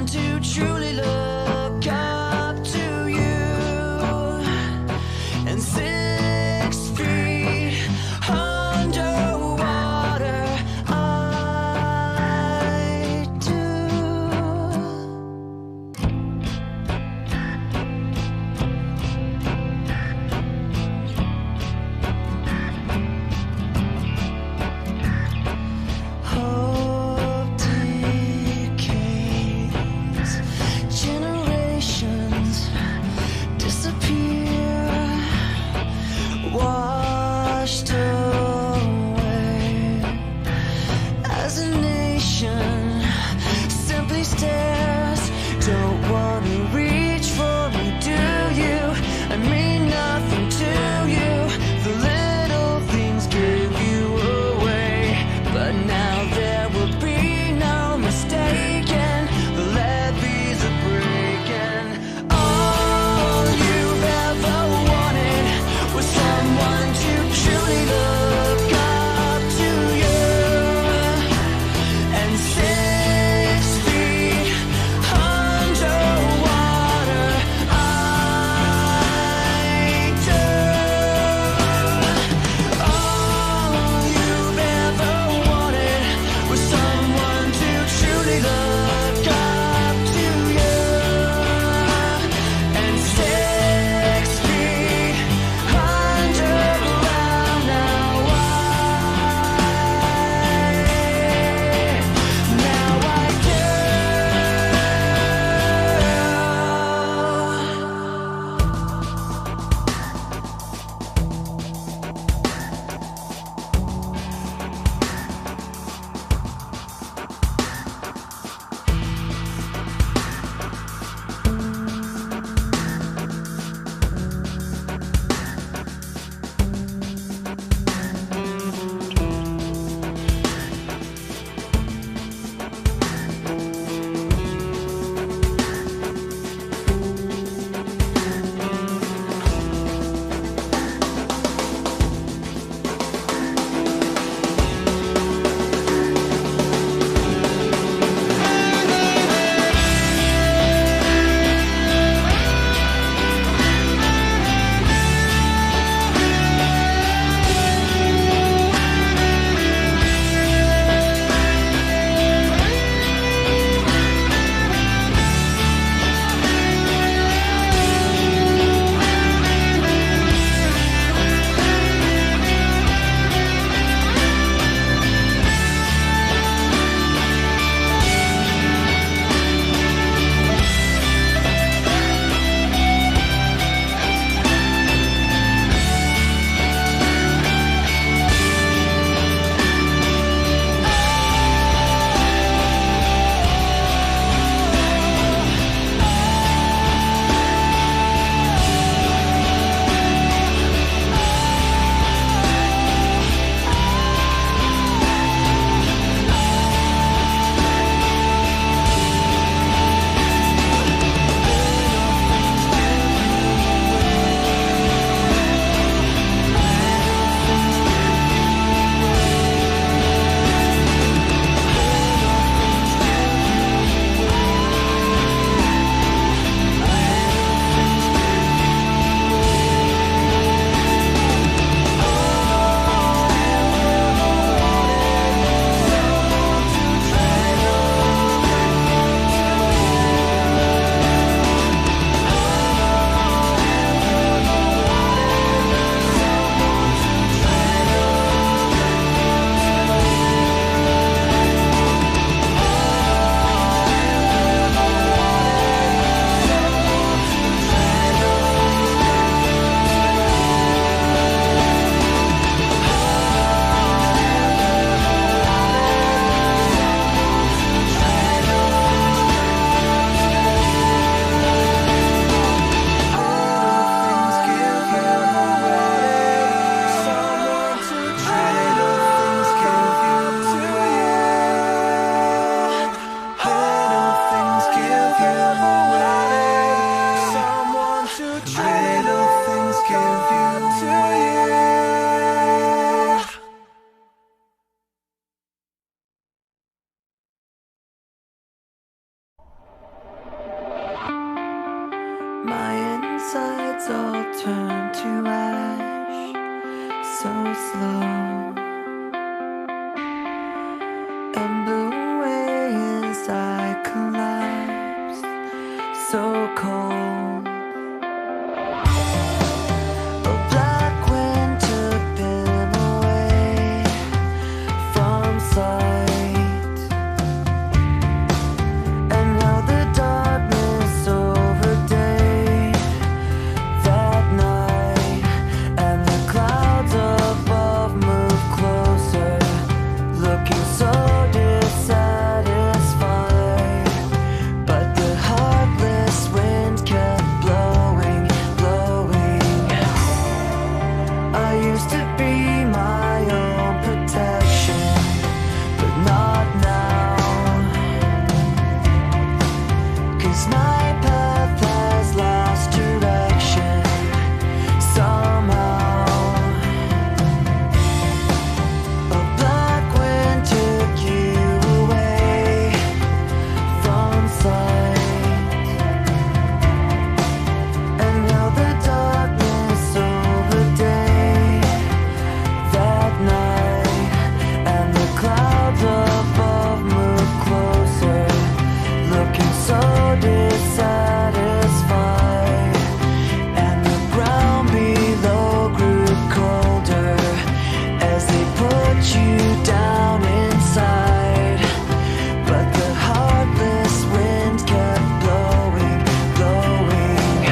someone to truly look up to you. And 6 feet underwater, I do. Hope decays, generations disappear, washed away as a nation simply stares. Don't wanna reach for me, do you? I mean nothing to you. The little things give you away, but now there will be no mistaking. The levees are breaking. All you've ever wanted was someone to truly look up to you. And 6 feet underwater, clouds all turn to ash, so slow, and blew away as I collapsed, so cold. A black wind took them away from sight, and now the darkness over day that night, and the clouds above move closer, looking so dissatisfied, but the heartless wind kept blowing, blowing. I used to be my own protection, but not now, 'cause my path has lost direction somehow. A black wind took you away from sight, and now the darkness over day that night, and the clouds above move closer, looking so dissatisfied, and the ground below grew colder as they put you down inside, but the heartless wind kept blowing, blowing.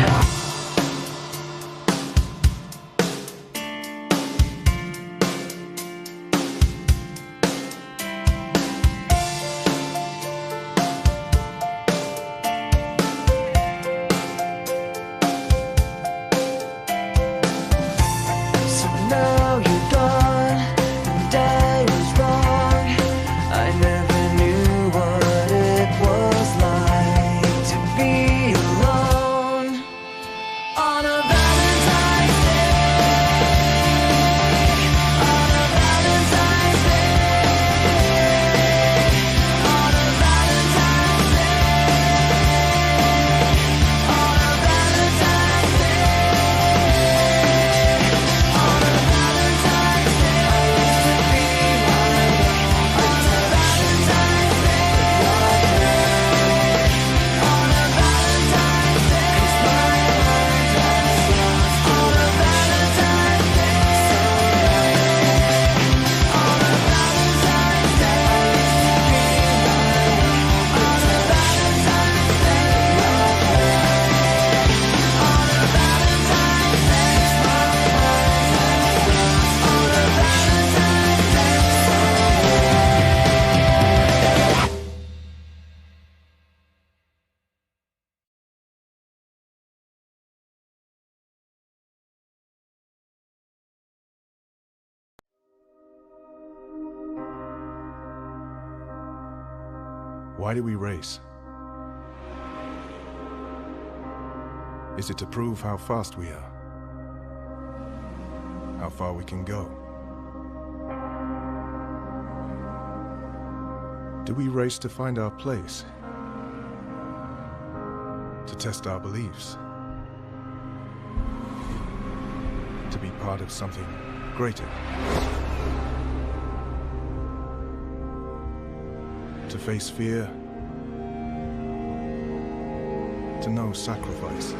So now you're gone, and I was wrong. I never knew what it was like to be alone on a Valentine's Day, on a Valentine's Day, on a Valentine's Day, on a Valentine's Day, on a Valentine's Day. I used to be my own protection, but not now, on a Valentine's Day, 'cause my mind has lost on a Valentine's Day, on a Valentine's Day. I used to be my own protection, on a Valentine's Day, not now, on a Valentine's Day, 'cause my mind has lost on a Valentine's Day. Why do we race? Is it to prove how fast we are? How far we can go? Do we race to find our place? To test our beliefs? To be part of something greater? To face fear? To know sacrifice?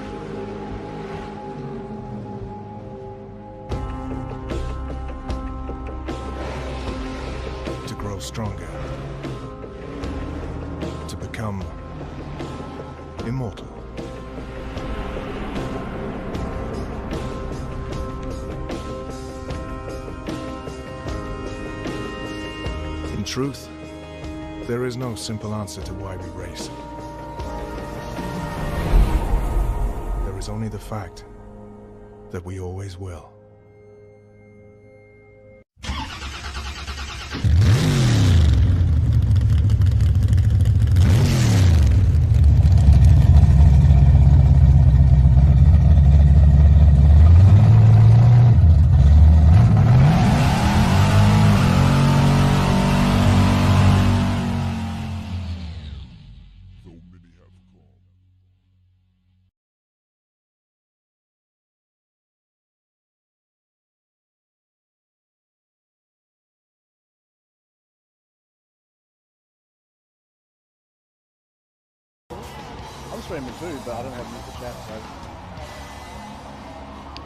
To grow stronger? To become immortal? In truth, there is no simple answer to why we race. There is only the fact that we always will. I'm streaming too, but I don't have much to chat, so.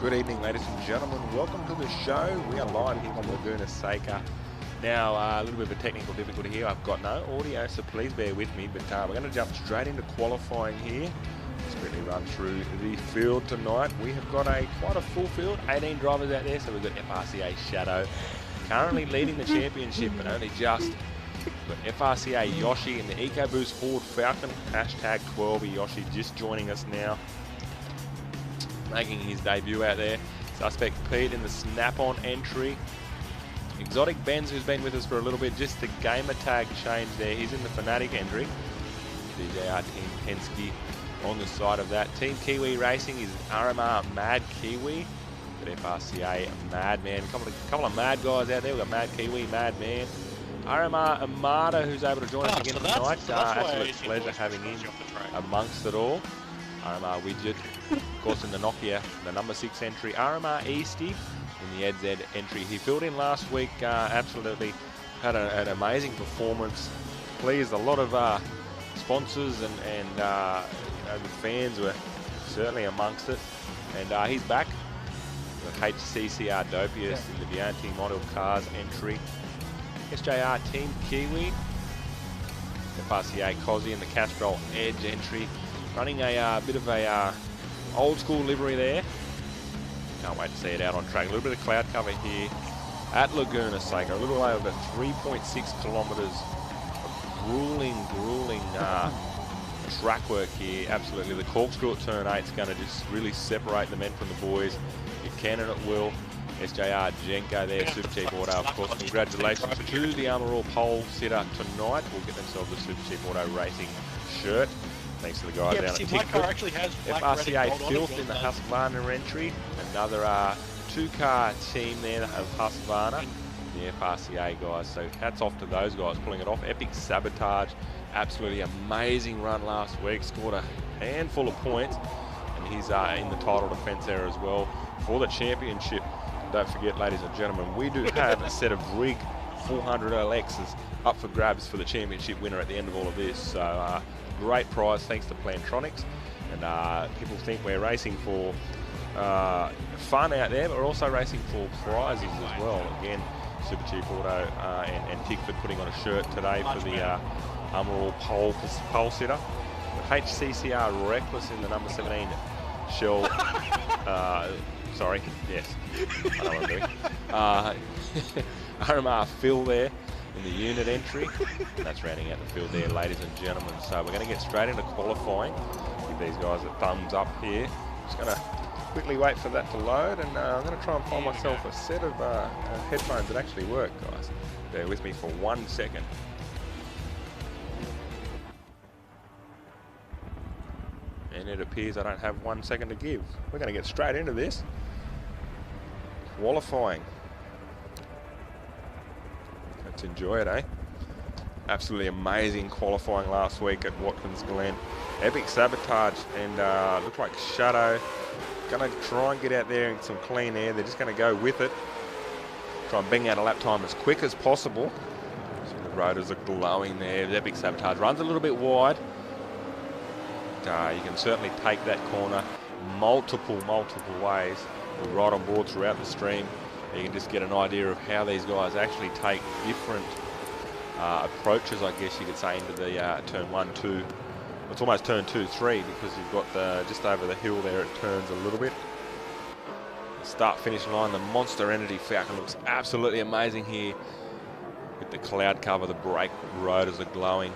Good evening, ladies and gentlemen. Welcome to the show. We are live here on Leguna Seca. Now, a little bit of a technical difficulty here. I've got no audio, so please bear with me. But we're going to jump straight into qualifying here. Let's quickly run through the field tonight. We have got quite a full field, 18 drivers out there. So we've got FRCA Shadow currently leading the championship, but only just. We've got FRCA Yoshi in the EcoBoost Ford Falcon. Hashtag 12 Yoshi just joining us now, making his debut out there. Suspect Pete in the Snap-on entry. Exotic Benz, who's been with us for a little bit, just the gamer tag change there. He's in the Fanatic entry. DJR Team Penske on the side of that. Team Kiwi Racing is RMR Mad Kiwi. Got FRCA Madman. A couple of mad guys out there. We've got Mad Kiwi, Madman. RMR Amada, who's able to join us again tonight. Absolute pleasure having him amongst it all. RMR Widget, of course, in the Nokia, the number 6 entry. RMR Easty in the EdZ entry. He filled in last week, absolutely had an amazing performance. Pleased a lot of sponsors and the fans were certainly amongst it. And he's back with HCCR Dopius in the Vianti Model Cars entry. SJR Team Kiwi, FRCA Cozzy in the Castrol Edge entry. Running a bit of a old school livery there. Can't wait to see it out on track. A little bit of cloud cover here at Leguna Seca. A little over 3.6 kilometres of grueling track work here. Absolutely. The Corkscrew at turn 8 is going to just really separate the men from the boys. It can and it will. SJR Jenko there, Super Cheap Auto, of course. Congratulations to the Armour All pole sitter tonight. Will get themselves a Super Cheap Auto racing shirt. Thanks to the guys down at Tickford. FRCA Filth in the Husqvarna entry. Another 2-car team there of Husqvarna. The FRCA guys. So hats off to those guys pulling it off. Epic Sabotage. Absolutely amazing run last week. Scored a handful of points. And he's in the title defence there as well for the championship. Don't forget, ladies and gentlemen, we do have a set of Rig 400 LXs up for grabs for the championship winner at the end of all of this. So great prize thanks to Plantronics. And people think we're racing for fun out there, but we're also racing for prizes as well. Again, Super Cheap Auto and Tickford putting on a shirt today for the Armour All pole sitter. HCCR Reckless in the number 17 Shell. Sorry, yes, I know what I'm doing. RMR Phil there in the unit entry. And that's rounding out the field there, ladies and gentlemen. So we're going to get straight into qualifying. Give these guys a thumbs up here. Just going to quickly wait for that to load, and I'm going to try and find myself a set of headphones that actually work, guys. Bear with me for 1 second. And it appears I don't have 1 second to give. We're going to get straight into this. Qualifying. Let's enjoy it, eh? Absolutely amazing qualifying last week at Watkins Glen. Epic Sabotage and looked like Shadow. Going to try and get out there in some clean air. They're just going to go with it. Try and bang out a lap time as quick as possible. So the rotors are glowing there. Epic Sabotage runs a little bit wide. You can certainly take that corner multiple ways. We're right on board throughout the stream. You can just get an idea of how these guys actually take different approaches, I guess you could say, into the turn 1, 2. It's almost turn 2, 3 because you've got just over the hill there, it turns a little bit. Start finish line, the Monster Entity Falcon looks absolutely amazing here with the cloud cover. The brake rotors are glowing.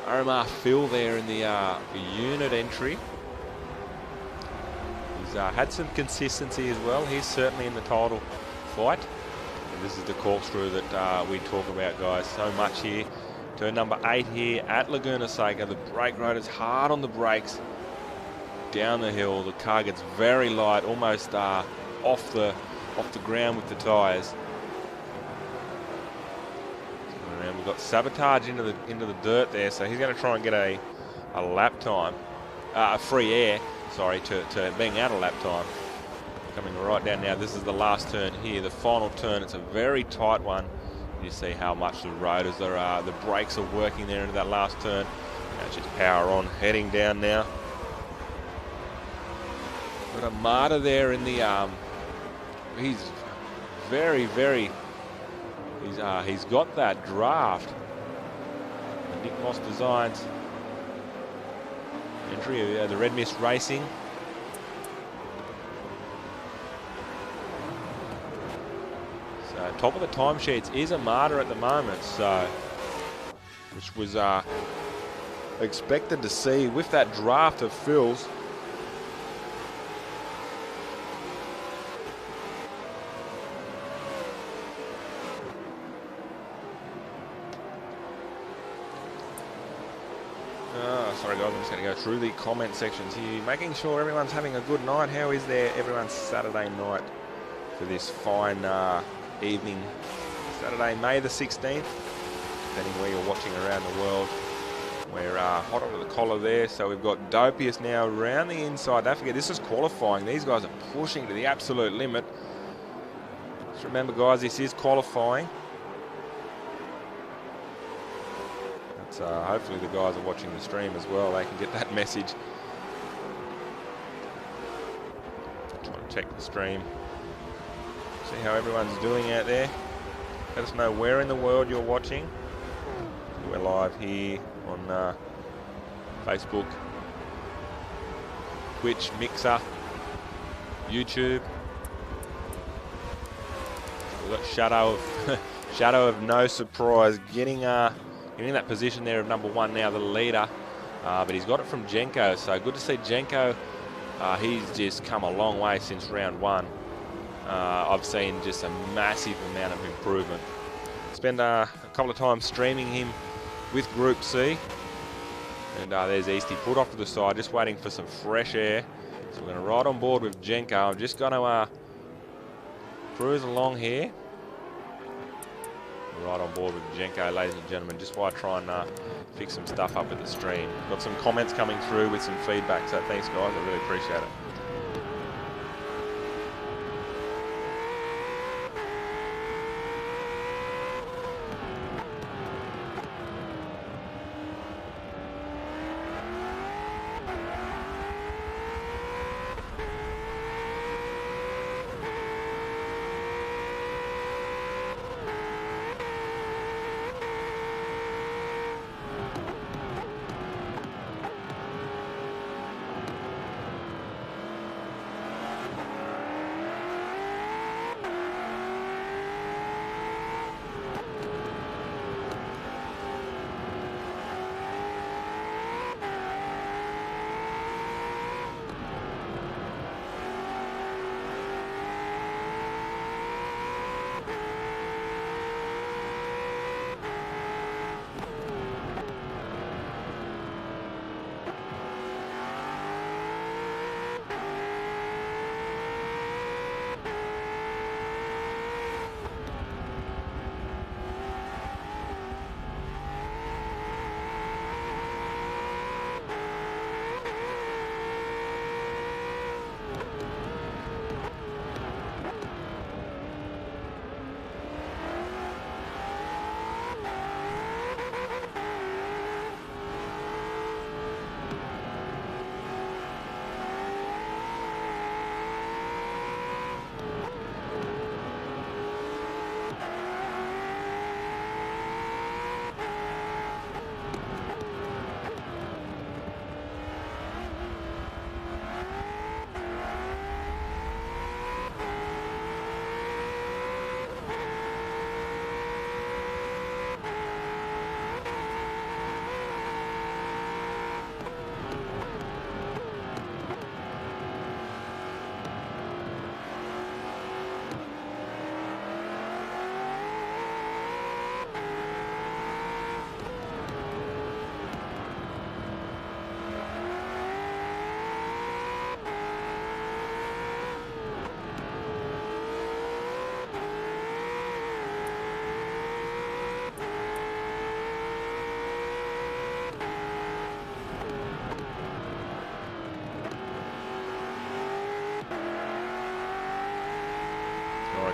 RMR Phil there in the unit entry. He's had some consistency as well. He's certainly in the title fight. And this is the Corkscrew that we talk about, guys, so much here. Turn number 8 here at Leguna Seca. The brake rotors hard on the brakes. Down the hill, the car gets very light, almost off the ground with the tyres. And we've got Sabotage into the dirt there, so he's going to try and get a lap time, free air, sorry, to bang out a lap time. Coming right down now, this is the last turn here, the final turn. It's a very tight one. You see how much the rotors are, the brakes are working there into that last turn. That's just power on, heading down now. Got a martyr there in the he's very, he's got that draft. The Nick Moss Designs entry, the Red Mist Racing. So top of the timesheets is a martyr at the moment, so which was expected to see with that draft of Phil's. Sorry guys, I'm just going to go through the comment sections here, making sure everyone's having a good night. How is there everyone's Saturday night for this fine evening? Saturday, May the 16th, depending where you're watching around the world. We're hot under the collar there, so we've got Dopius now around the inside. Don't forget, this is qualifying. These guys are pushing to the absolute limit. Just remember guys, this is qualifying. Hopefully the guys are watching the stream as well. They can get that message. Trying to check the stream. See how everyone's doing out there. Let us know where in the world you're watching. We're live here on Facebook, Twitch, Mixer, YouTube. We've got Shadow of No Surprise getting that position there of number 1 now, the leader. But he's got it from Jenko, so good to see Jenko. He's just come a long way since round 1. I've seen just a massive amount of improvement. Spent a couple of times streaming him with Group C. And there's Easty put off to the side, just waiting for some fresh air. So we're going to ride on board with Jenko. I'm just going to cruise along here. Right on board with Jenko, ladies and gentlemen, just while I try and fix some stuff up with the stream. Got some comments coming through with some feedback, so thanks guys, I really appreciate it.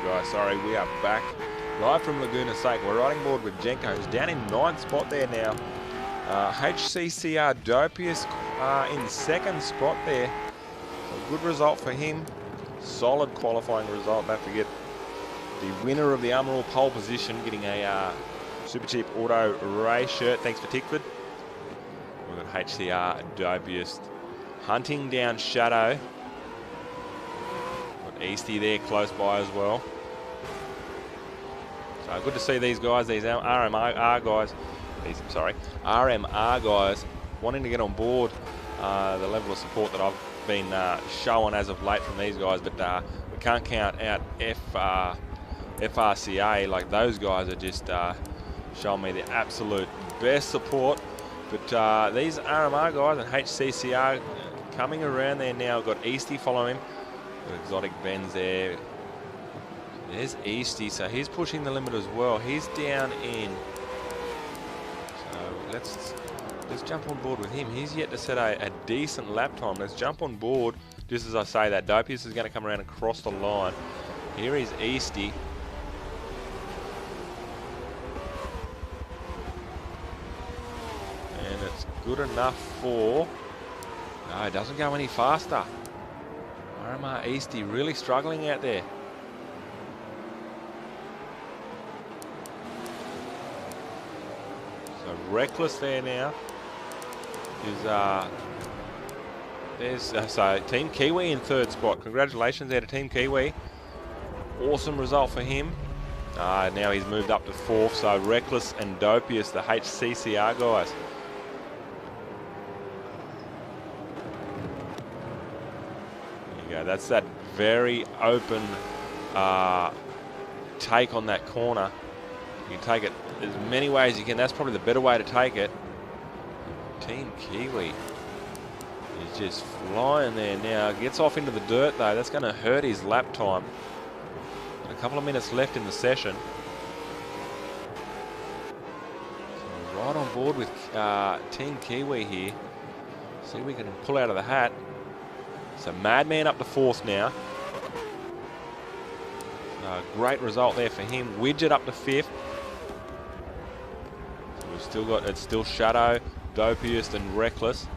Guys, sorry, we are back Live from Leguna Seca, we're riding board with Jenko, who's down in 9th spot there now. HCCR Dopius in 2nd spot there. So good result for him. Solid qualifying result. Don't forget the winner of the Armour pole position getting a super cheap auto race shirt. Thanks for Tickford. We've got HCR Dopius hunting down Shadow. Got Easty there close by as well. So good to see these guys, these RMR guys, RMR guys wanting to get on board. The level of support that I've been showing as of late from these guys, but we can't count out FRCA. Like, those guys are just showing me the absolute best support. But these RMR guys and HCCR coming around there now. Got Easty following him. Got Exotic Benz there. There's Easty, so he's pushing the limit as well. He's down in. So let's jump on board with him. He's yet to set a decent lap time. Let's jump on board. Just as I say that, Dopius is going to come around and cross the line. Here is Easty. And it's good enough for. No, it doesn't go any faster. RMR Easty really struggling out there. So Reckless there now is so Team Kiwi in 3rd spot. Congratulations there to Team Kiwi. Awesome result for him. Now he's moved up to 4th. So Reckless and Dopius, the HCCR guys. There you go. That's that very open take on that corner. You can take it as many ways as you can. That's probably the better way to take it. Team Kiwi is just flying there now. Gets off into the dirt though. That's going to hurt his lap time. A couple of minutes left in the session. So right on board with Team Kiwi here. See if we can pull out of the hat. So Madman up to 4th now. Great result there for him. Widget up to 5th. We've still got, it's still Shadow, Dopius and Reckless.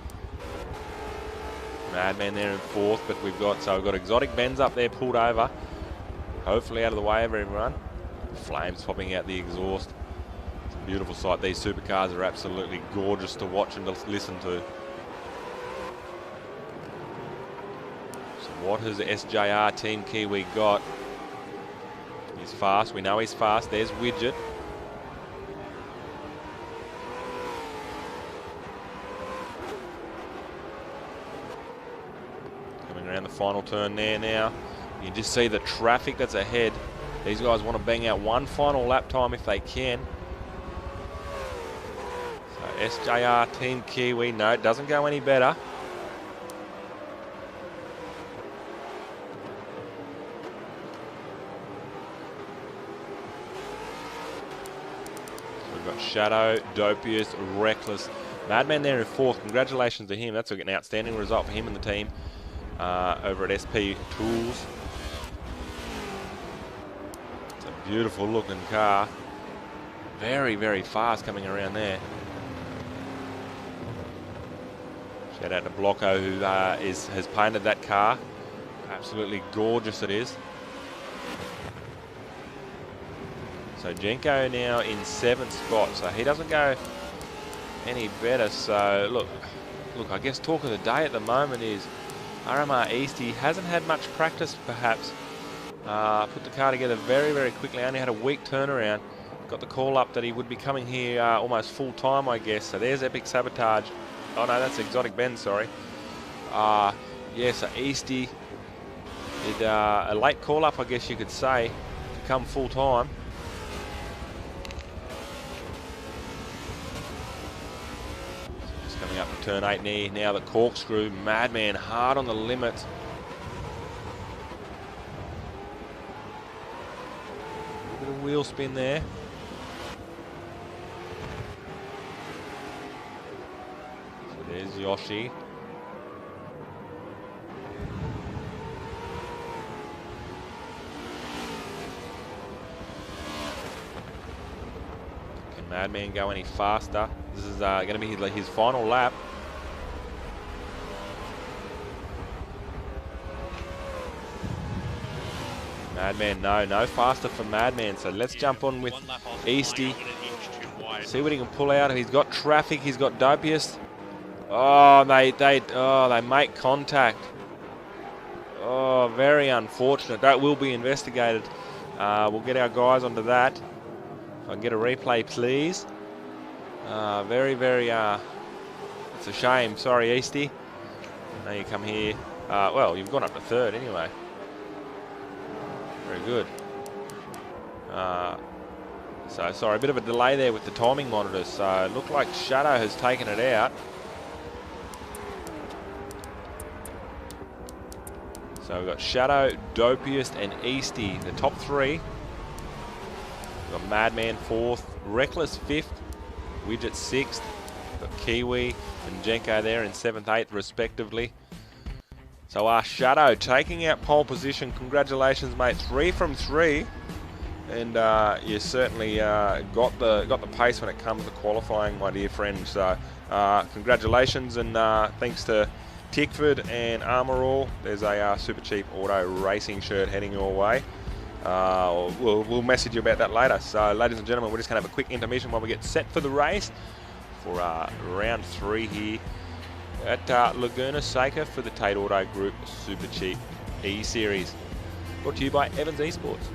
Madman there in 4th, but we've got Exotic Benz up there pulled over. Hopefully out of the way of everyone. Flames popping out the exhaust. It's a beautiful sight. These supercars are absolutely gorgeous to watch and to listen to. So what has SJR Team Kiwi got? He's fast. We know he's fast. There's Widget. Around the final turn there now. You can just see the traffic that's ahead. These guys want to bang out one final lap time if they can. So SJR Team Kiwi, no, it doesn't go any better. So we've got Shadow, Dopius, Reckless. Madman there in 4th. Congratulations to him. That's an outstanding result for him and the team. Over at SP Tools. It's a beautiful looking car. Very, very fast coming around there. Shout out to Blocko who has painted that car. Absolutely gorgeous it is. So Jenko now in 7th spot. So he doesn't go any better. So look, I guess talk of the day at the moment is RMR Easty hasn't had much practice perhaps. Put the car together very, very quickly. Only had a week turnaround. Got the call up that he would be coming here almost full time, I guess. So there's Epic Sabotage. Oh no, that's Exotic Ben, sorry. Yeah, so Easty did a late call up, I guess you could say, to come full time. Coming up to turn 8 now the Corkscrew. Madman hard on the limit. A bit of wheel spin there. So there's Yoshi. Madman go any faster? This is going to be his final lap. Madman, no faster for Madman. So let's jump on with Easty. See what he can pull out. He's got traffic. He's got Dopius. Oh, they make contact. Oh, very unfortunate. That will be investigated. We'll get our guys onto that. If I can get a replay, please. Very, it's a shame. Sorry, Easty. Now you come here. Well, you've gone up to third anyway. Very good. So, sorry, a bit of a delay there with the timing monitors. So, it looked like Shadow has taken it out. So, we've got Shadow, Dopius, and Easty, the top three. We've got Madman fourth, Reckless fifth, Widget sixth. We've got Kiwi and Jenko there in seventh, eighth, respectively. So, Shadow taking out pole position. Congratulations, mate. 3 from 3. And you certainly got the pace when it comes to qualifying, my dear friend. So congratulations, and thanks to Tickford and Armour All. There's a super cheap auto racing shirt heading your way. We'll message you about that later. So ladies and gentlemen, we're just going to have a quick intermission while we get set for the race for round 3 here at Leguna Seca for the Tate Auto Group Super Cheap E-Series. Brought to you by Evans Esports.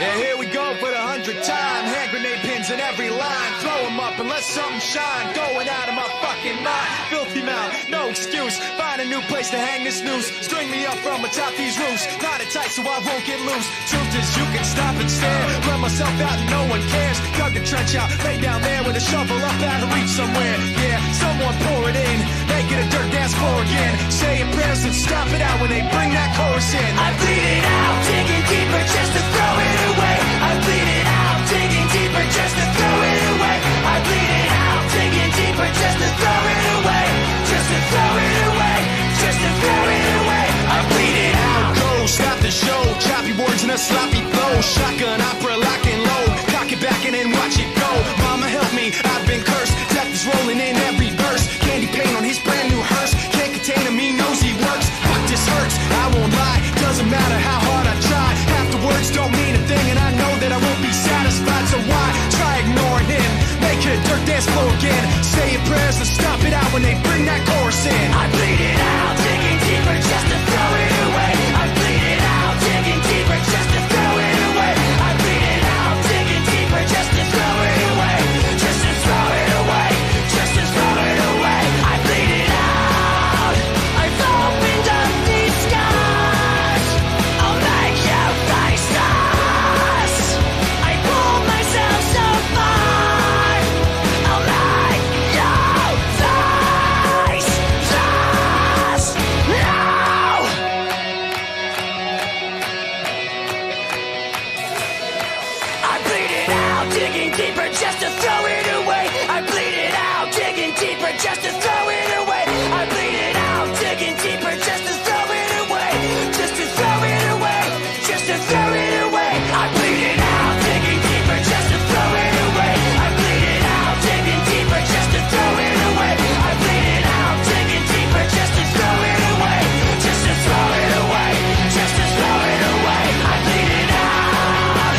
Yeah, here we go for the 100th time. Hand grenade pins in every line. Throw them up and let something shine. Going out of my fucking mind. Filthy mouth, no excuse. Find a new place to hang this noose. String me up from atop these roofs. Knot it tight so I won't get loose. Truth is you can stop and stare. Run myself out and no one cares. Dug the trench out, lay down there with a shovel up out of reach somewhere. Yeah, someone pour it in. Make it a dirt dance floor again. Saying prayers and stop it out when they bring that chorus in. I bleed it out, digging deeper just to throw it away. I bleed it out, digging deeper just to throw it away. I bleed it out, digging deeper just to throw it away. Just to throw it away, just to throw it away. I bleed it out. Go, stop the show. Choppy words and a sloppy flow. Shotgun opera, lock and load. Cock it back and then watch it go. Mama help me, I've been cursed. Death is rolling in every verse. Candy paint on his brand new hearse. Can't contain him, he knows he works. Fuck, this hurts, I won't lie. Doesn't matter how hard I try. Half the words don't mean a thing, and I know that I won't be satisfied. So why try ignoring him? Make it a dirt dance floor again. Saying prayers to stop it out when they bring that chorus in. I bleed it out, digging deeper just to throw it away. I bleed it out, digging deeper just to throw it away. I bleed it out, digging deeper just to throw it away. Just to throw it away, just to throw it away. I bleed it out. I've opened up these skies. I'll make you face us. I pull myself so far. I'll make you face us. No! I bleed it out, digging deeper just to throw it away. I bleed it out, digging deeper just to throw it away. I bleed it out, digging deeper just to throw it away. Just to throw it away, just to throw it away. I bleed it out, digging deeper just to throw it away. I bleed it out, digging deeper just to throw it away. I bleed it out, digging deeper just to throw it away. Just to throw it away, just to throw it away. I bleed it out.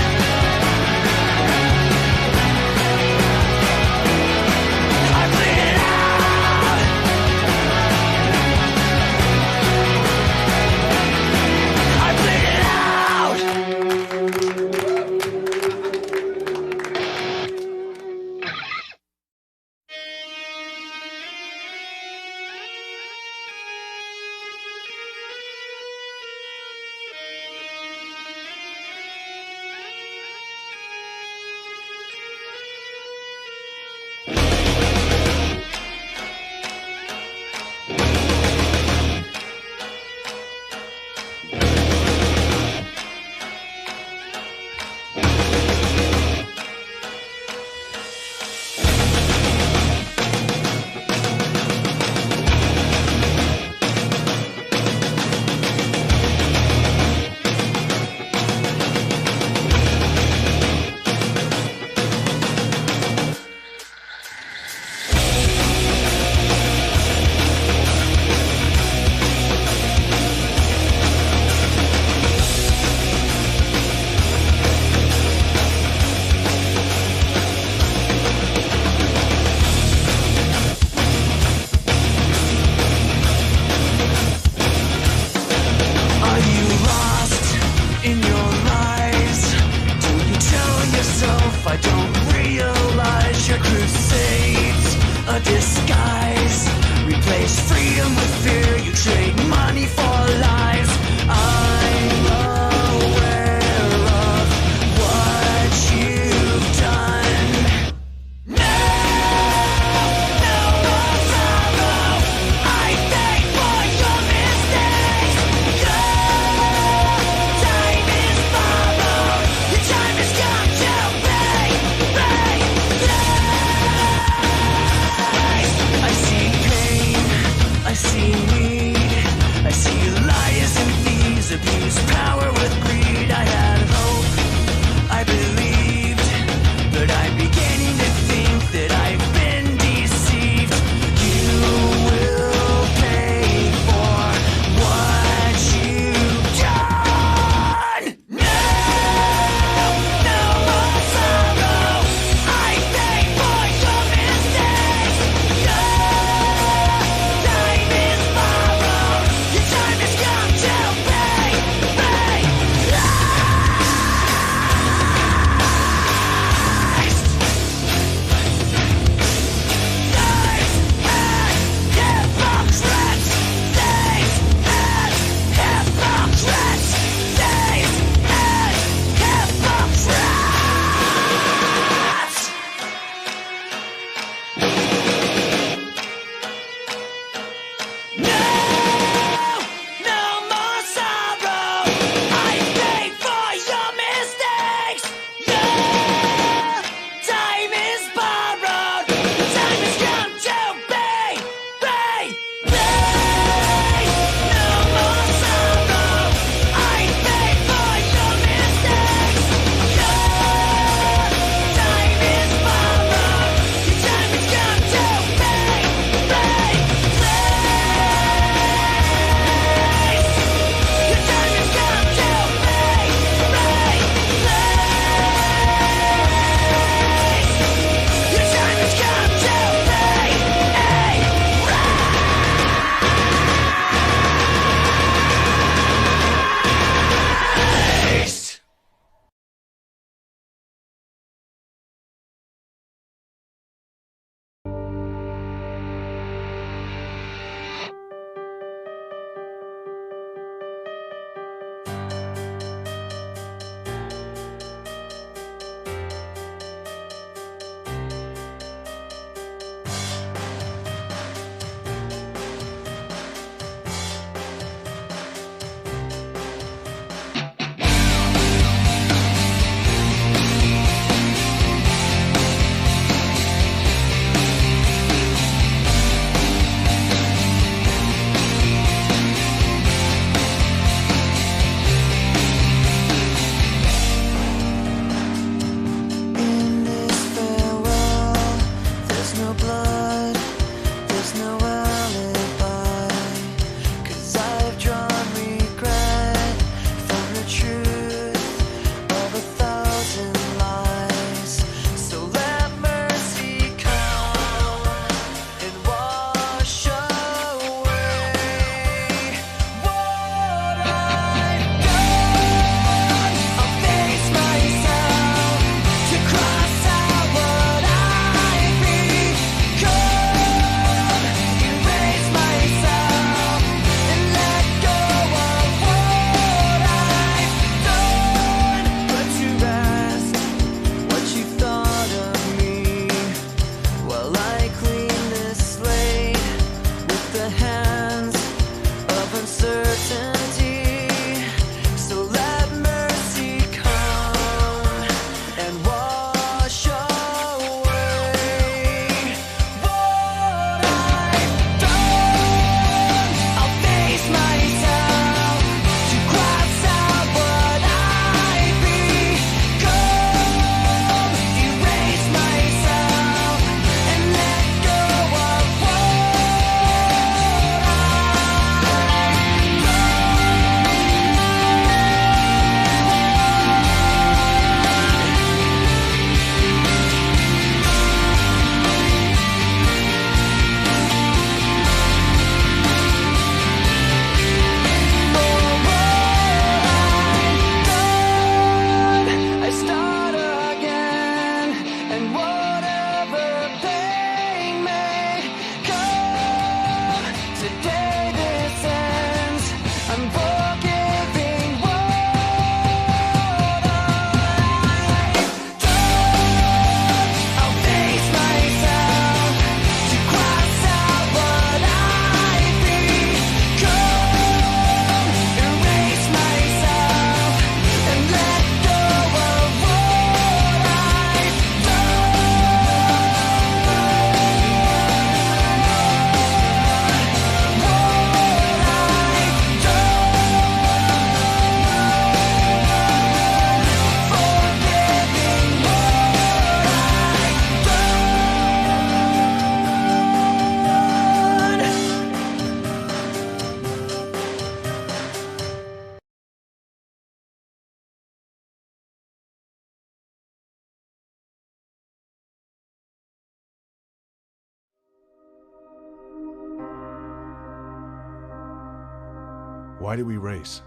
Why do we race?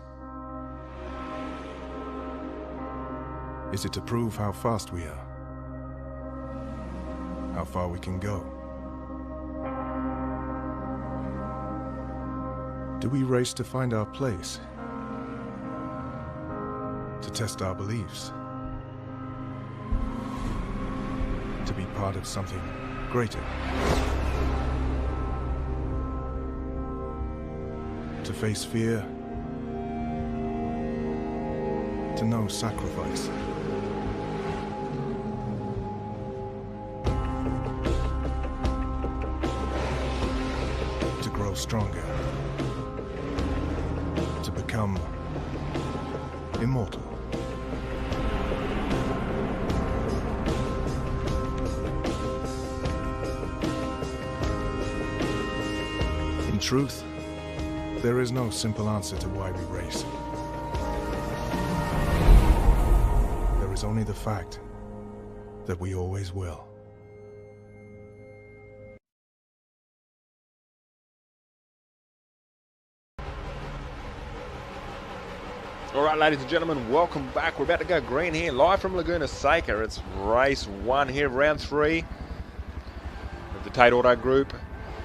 Is it to prove how fast we are? How far we can go? Do we race to find our place? To test our beliefs? To be part of something greater? To face fear? To know sacrifice? To grow stronger? To become immortal? In truth, there is no simple answer to why we race. There is only the fact that we always will. All right, ladies and gentlemen, welcome back. We're about to go green here, live from Leguna Seca. It's race 1 here, round 3 of the Tate Auto Group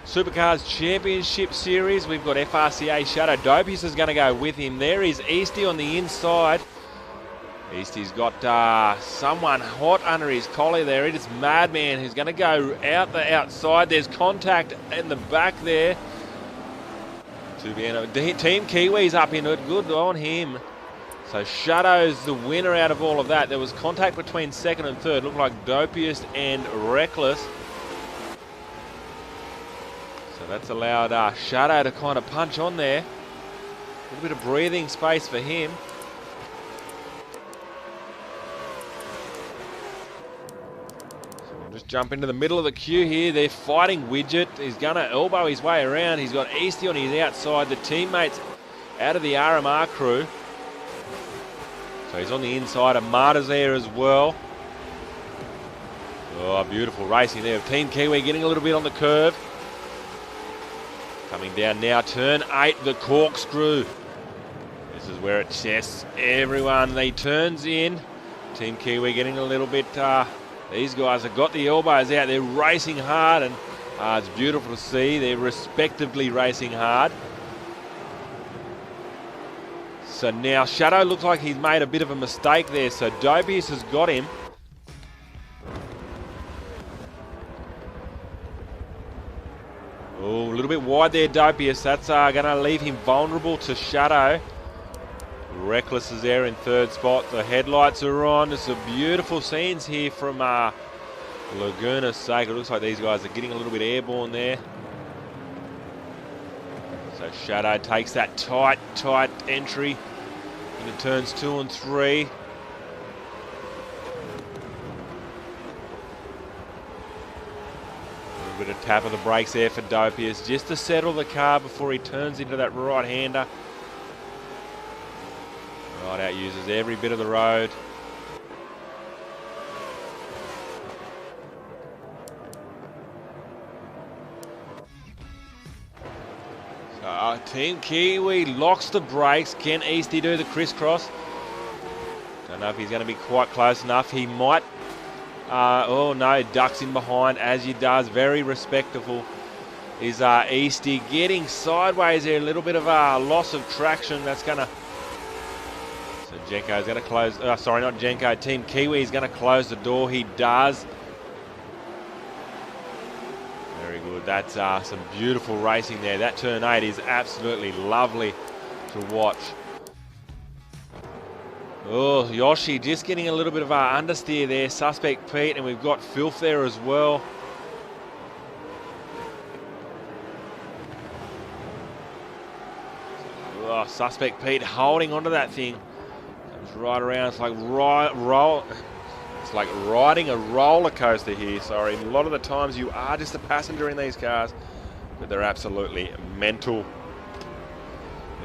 Supercars Championship Series. We've got FRCA Shadow. Dopius is going to go with him. There is Easty on the inside. Easty's got someone hot under his collar there. It is Madman who's going to go out the outside. There's contact in the back there. Team Kiwi's up into it. Good on him. So Shadow's the winner out of all of that. There was contact between second and third. Looked like Dopius and Reckless. So that's allowed Shadow to kind of punch on there. A little bit of breathing space for him. So we'll just jump into the middle of the queue here. They're fighting Widget. He's going to elbow his way around. He's got Easty on his outside. The teammates out of the RMR crew. So he's on the inside. Amada's there as well. Oh, beautiful racing there. Team Kiwi getting a little bit on the curve. Coming down now, turn 8, the Corkscrew. This is where it tests everyone. They turns in. Team Kiwi getting a little bit, these guys have got the elbows out. They're racing hard, and it's beautiful to see. They're respectively racing hard. So now Shadow looks like he's made a bit of a mistake there. So Dopius has got him. Oh, a little bit wide there, Dopius. That's going to leave him vulnerable to Shadow. Reckless is there in third spot. The headlights are on. There's some beautiful scenes here from Leguna Seca. It looks like these guys are getting a little bit airborne there. So Shadow takes that tight entry into turns 2 and 3. A bit of tap of the brakes there for Dopius, just to settle the car before he turns into that right-hander. Right out uses every bit of the road. So Team Kiwi locks the brakes. Can Easty do the crisscross? Don't know if he's going to be quite close enough. He might. Oh no, ducks in behind as he does. Very respectable is Easty getting sideways there. A little bit of a loss of traction. That's going to. So Jenko's going to close. Sorry, not Jenko. Team Kiwi is going to close the door. He does. Very good. That's some beautiful racing there. That turn 8 is absolutely lovely to watch. Oh, Yoshi just getting a little bit of understeer there. Suspect Pete, and we've got Filth there as well. Oh, Suspect Pete holding onto that thing. Comes right around. It's like It's like riding a roller coaster here. Sorry, a lot of the times you are just a passenger in these cars, but they're absolutely mental.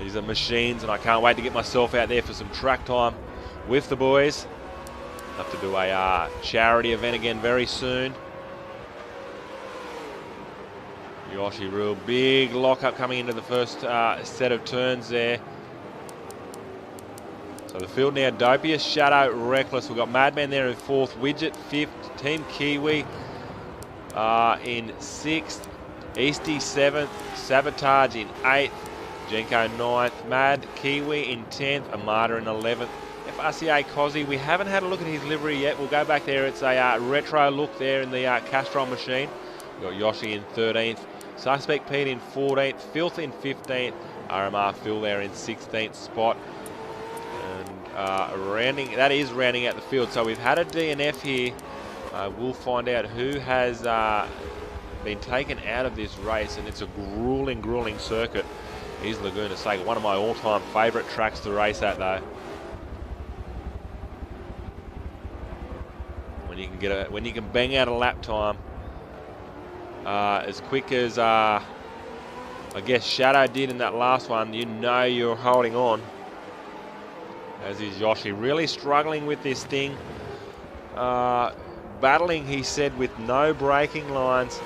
These are machines, and I can't wait to get myself out there for some track time with the boys. Have to do a charity event again very soon. Yoshi, real big lockup coming into the first set of turns there. So the field now, Dopius, Shadow, Reckless. We've got Madman there in 4th, Widget 5th, Team Kiwi in 6th, Easty 7th, Sabotage in 8th, Jenko 9th, Mad Kiwi in 10th, Amada in 11th. FRCA Cozzy, we haven't had a look at his livery yet. We'll go back there. It's a retro look there in the Castrol machine. We've got Yoshi in 13th, Suspect Pete in 14th, Filth in 15th, RMR Phil there in 16th spot. And rounding out the field. So we've had a DNF here. We'll find out who has been taken out of this race, and it's a grueling circuit. Here's Leguna Seca, one of my all-time favourite tracks to race at, though. When you can bang out a lap time as quick as I guess Shadow did in that last one, you know you're holding on. As is Yoshi, really struggling with this thing. Battling, he said, with no braking lines.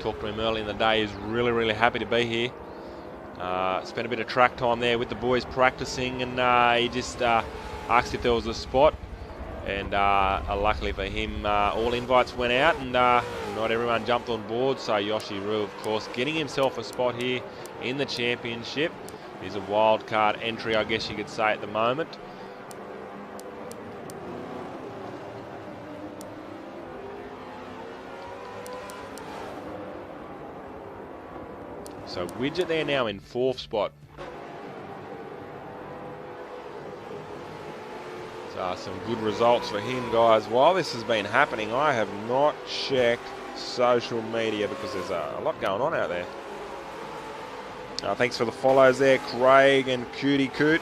Talked to him early in the day. He's really happy to be here. Spent a bit of track time there with the boys practicing, and he just asked if there was a spot. And luckily for him, all invites went out, and not everyone jumped on board. So Yoshi Roo, of course, getting himself a spot here in the championship. He's a wild card entry, I guess you could say, at the moment. So Widget there now in 4th spot. So some good results for him, guys. While this has been happening, I have not checked social media because there's a lot going on out there. Thanks for the follows there, Craig and Cutie Coot.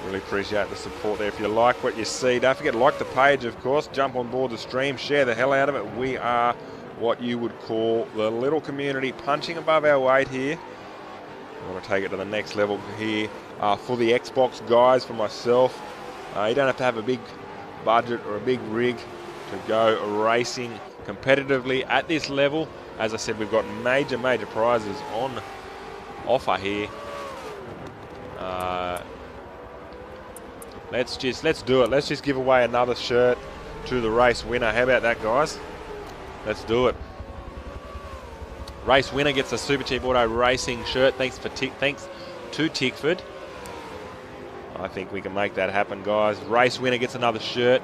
Really appreciate the support there. If you like what you see, don't forget to like the page, of course. Jump on board the stream, share the hell out of it. We are what you would call the little community, punching above our weight here. I want to take it to the next level here for the Xbox guys, for myself. You don't have to have a big budget or a big rig to go racing competitively at this level. As I said, we've got major prizes on offer here. Let's do it. Let's just give away another shirt to the race winner. How about that, guys? Let's do it. Race winner gets a Super Cheap Auto Racing shirt. Thanks to Tickford. I think we can make that happen, guys. Race winner gets another shirt.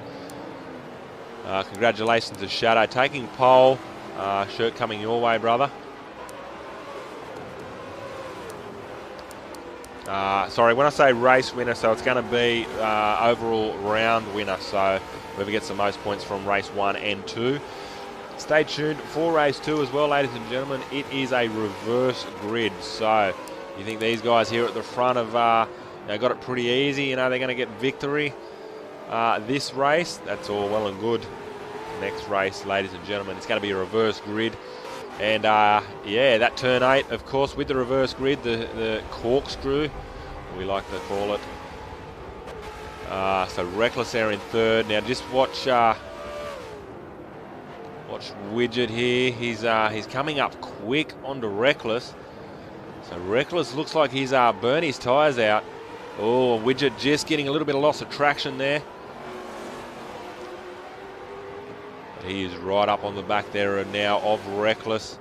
Congratulations to Shadow taking pole. Shirt coming your way, brother. Sorry, when I say race winner, so it's going to be overall round winner. So whoever gets the most points from race 1 and 2. Stay tuned for race 2 as well, ladies and gentlemen. It is a reverse grid. So you think these guys here at the front have got it pretty easy? You know, they're going to get victory this race. That's all well and good. Next race, ladies and gentlemen, it's going to be a reverse grid. And yeah, that turn 8, of course, with the reverse grid, the corkscrew, we like to call it. So Reckless there in 3rd. Now just watch Widget here. He's coming up quick onto Reckless. So Reckless looks like he's burned his tyres out. Oh, Widget just getting a little bit of loss of traction there. He is right up on the back there now of Reckless.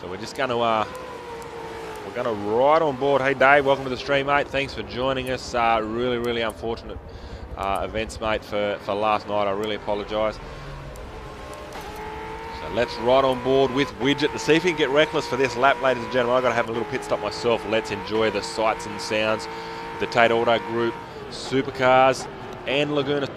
So we're just going to ride on board. Hey Dave, welcome to the stream, mate. Thanks for joining us. Really unfortunate events, mate, for last night. I really apologise. So let's ride on board with Widget to see if we can get Reckless for this lap, ladies and gentlemen. I've got to have a little pit stop myself. Let's enjoy the sights and sounds of the Tate Auto Group, Supercars and Leguna.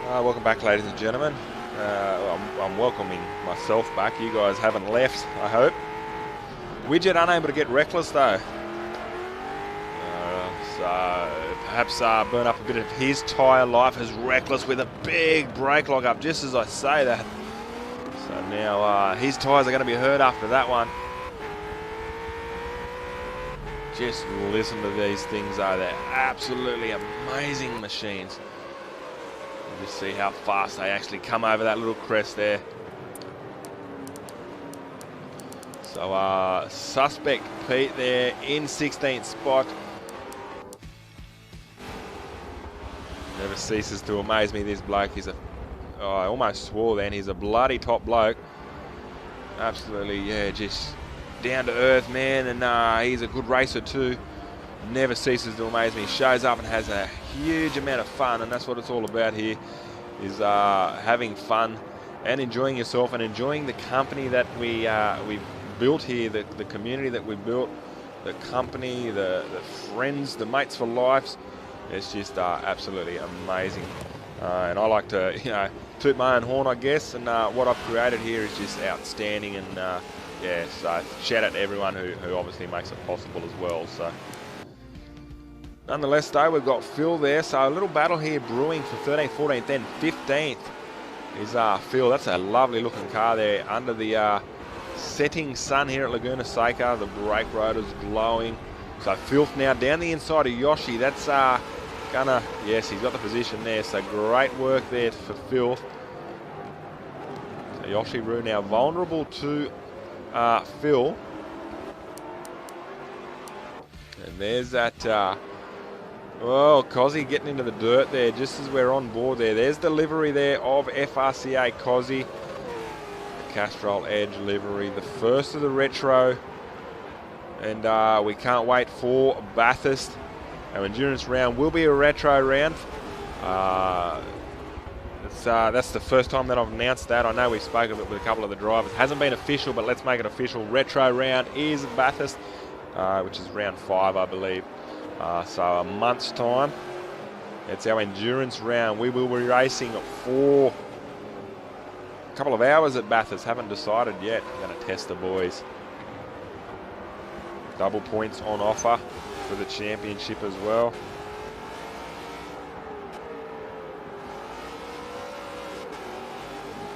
Welcome back, ladies and gentlemen. I'm welcoming myself back. You guys haven't left, I hope. Widget unable to get reckless though. So perhaps burn up a bit of his tyre life as reckless with a big brake lock up just as I say that. So now his tyres are going to be hurt after that one. Just listen to these things though. They're absolutely amazing machines. Just see how fast they actually come over that little crest there. So suspect Pete there in 16th spot. Never ceases to amaze me, this bloke. He's a, oh, I almost swore then, he's a bloody top bloke. Absolutely, yeah, just down to earth, man, and he's a good racer too. Never ceases to amaze me. He shows up and has a huge amount of fun, and that's what it's all about here, is having fun and enjoying yourself and enjoying the company that we've built here, the community that we built, the company, the friends, the mates for lives. It's just absolutely amazing. And I like to, you know, toot my own horn, I guess, and what I've created here is just outstanding, and yeah, so shout out to everyone who obviously makes it possible as well. So nonetheless though, we've got Phil there, so a little battle here brewing for 13th, 14th, then 15th is Phil. That's a lovely looking car there under the setting sun here at Leguna Seca. The brake rotors glowing. So Filth now down the inside of Yoshi. That's gonna, yes, he's got the position there. So great work there for Filth. So Yoshi Roo now vulnerable to Phil. And there's that, well, Cozzy getting into the dirt there just as we're on board there. There's the livery there of FRCA Cozzy. Castrol Edge livery, the first of the retro. And we can't wait for Bathurst. Our endurance round will be a retro round. That's the first time that I've announced that. I know we spoke of it with a couple of the drivers. It hasn't been official, but let's make it official. Retro round is Bathurst, which is round 5, I believe. So a month's time. It's our endurance round. We will be racing for a couple of hours at Bathurst. Haven't decided yet. We're going to test the boys. Double points on offer for the championship as well.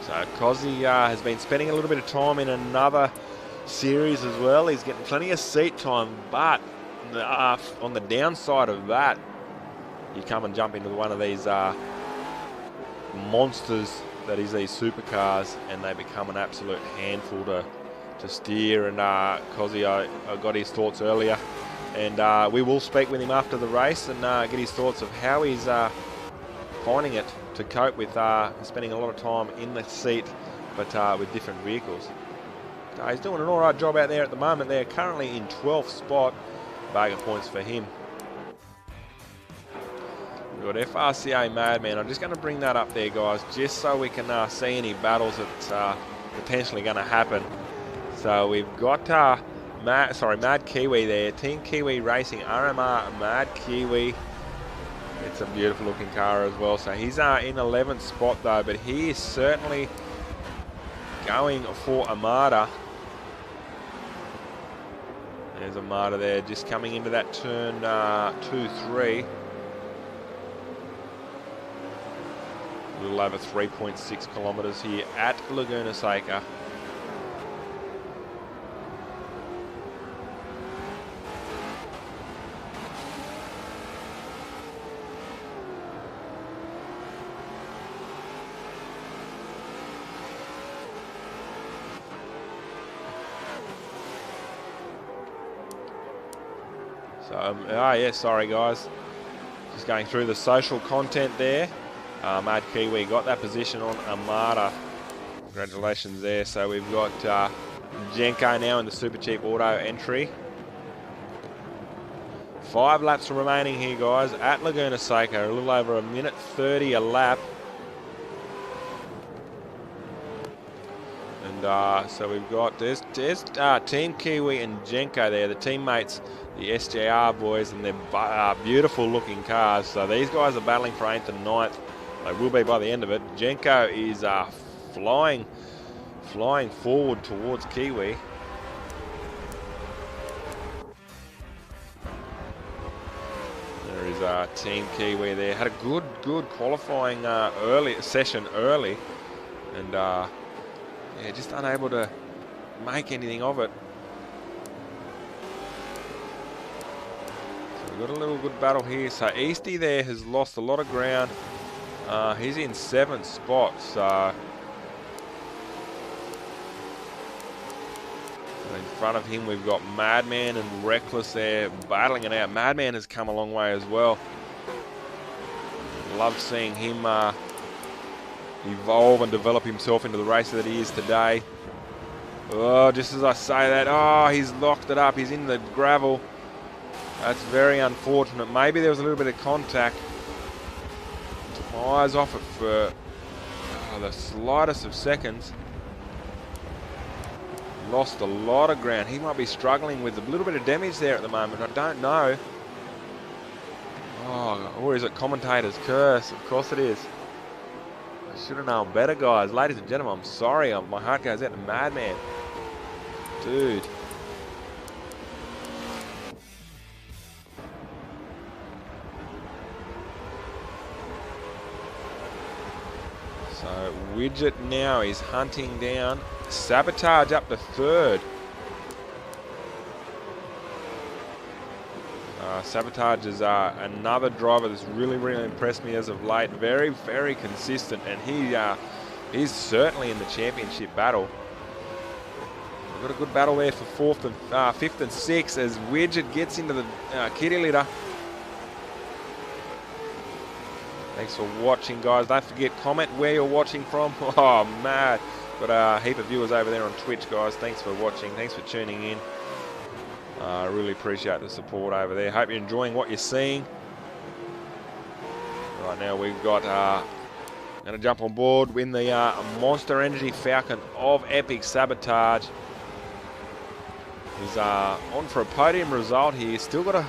So Cozzy has been spending a little bit of time in another series as well. He's getting plenty of seat time, but on the downside of that, you come and jump into one of these monsters that is these supercars, and they become an absolute handful to steer. And Cozzy, I got his thoughts earlier, and we will speak with him after the race and get his thoughts of how he's finding it to cope with spending a lot of time in the seat, but with different vehicles. He's doing an alright job out there at the moment. They're currently in 12th spot. Bag of points for him. We've got FRCA Madman. I'm just going to bring that up there, guys, just so we can see any battles that's potentially going to happen. So we've got Mad Kiwi there, Team Kiwi Racing, RMR Mad Kiwi. It's a beautiful looking car as well. So he's in 11th spot though, but he is certainly going for Armada. There's Armada there, just coming into that turn 2-3. A little over 3.6 kilometres here at Leguna Seca. So, yeah, sorry guys. Just going through the social content there. Mad Kiwi got that position on Armada. Congratulations there. So we've got Jenko now in the Super Cheap Auto entry. 5 laps remaining here, guys, at Leguna Seca. A little over 1:30 a lap. And so we've got, there's Team Kiwi and Jenko there, the teammates, the SJR boys, and they're beautiful looking cars. So these guys are battling for 8th and 9th. They will be by the end of it. Jenko is flying forward towards Kiwi. There is Team Kiwi there. Had a good qualifying session early, and yeah, just unable to make anything of it. So we've got a little good battle here. So Easty there has lost a lot of ground. He's in 7th spot, so in front of him we've got Madman and Reckless there battling it out. Madman has come a long way as well. Love seeing him evolve and develop himself into the racer that he is today. Oh, just as I say that, oh, he's locked it up. He's in the gravel. That's very unfortunate. Maybe there was a little bit of contact. Eyes off it for the slightest of seconds. Lost a lot of ground. He might be struggling with a little bit of damage there at the moment. I don't know. Oh, or is it commentator's curse? Of course it is. I should have known better, guys. Ladies and gentlemen, I'm sorry. My heart goes out to Madman. Dude. So Widget now is hunting down Sabotage up to 3rd. Sabotage is another driver that's really impressed me as of late. Very consistent, and he's certainly in the championship battle. We've got a good battle there for 4th and 5th and 6th as Widget gets into the kitty litter. Thanks for watching, guys. Don't forget, comment where you're watching from. Oh, mad. Got a heap of viewers over there on Twitch, guys. Thanks for watching. Thanks for tuning in. I really appreciate the support over there. Hope you're enjoying what you're seeing. Right now, we've got... going to jump on board in the Monster Energy Falcon of Epic Sabotage. He's on for a podium result here. Still got to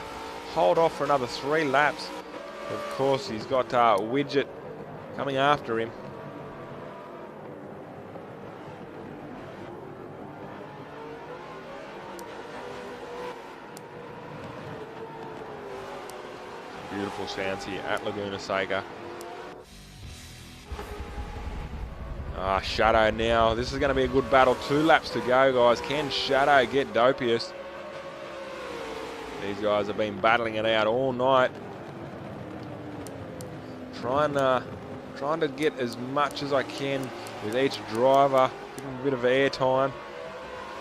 hold off for another 3 laps. Of course, he's got Widget coming after him. Beautiful sounds here at Leguna Seca. Shadow now. This is going to be a good battle. 2 laps to go, guys. Can Shadow get Dopius? These guys have been battling it out all night. Trying to get as much as I can with each driver. Give them a bit of air time.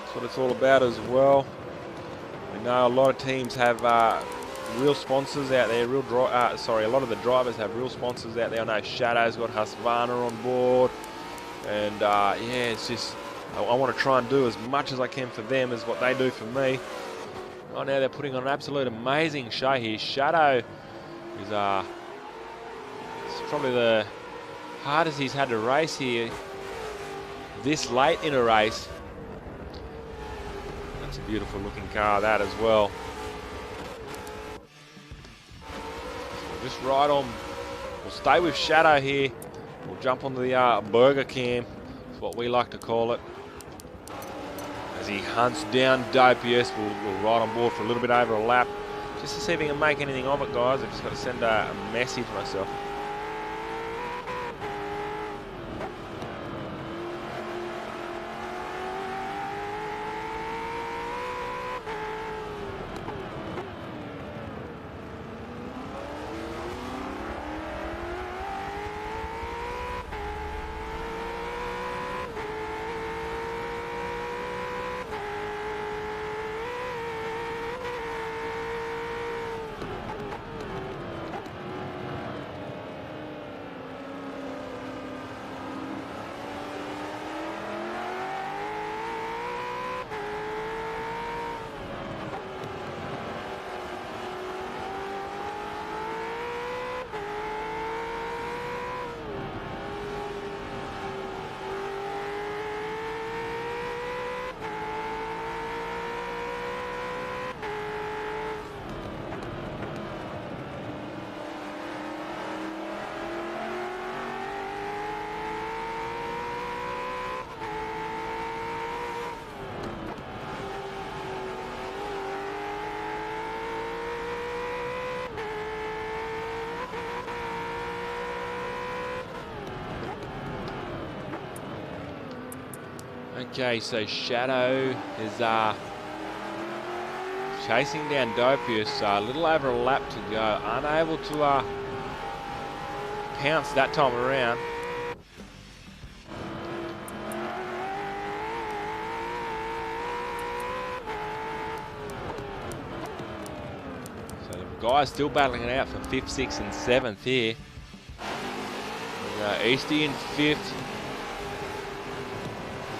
That's what it's all about as well. We know a lot of teams have real sponsors out there. A lot of the drivers have real sponsors out there. I know Shadow's got Husqvarna on board. And yeah, it's just, I want to try and do as much as I can for them as what they do for me. Right now they're putting on an absolute amazing show here. Shadow is it's probably the hardest he's had to race here this late in a race. That's a beautiful looking car, that as well. So just right on, we'll stay with Shadow here. We'll jump onto the burger cam, that's what we like to call it. As he hunts down Dopius, we'll ride on board for a little bit over a lap, just to see if he can make anything of it, guys. I've just got to send a message myself. Okay, so Shadow is chasing down Dopius, a little over a lap to go, unable to pounce that time around. So the guys still battling it out for 5th, 6th and 7th here. Easty in 5th.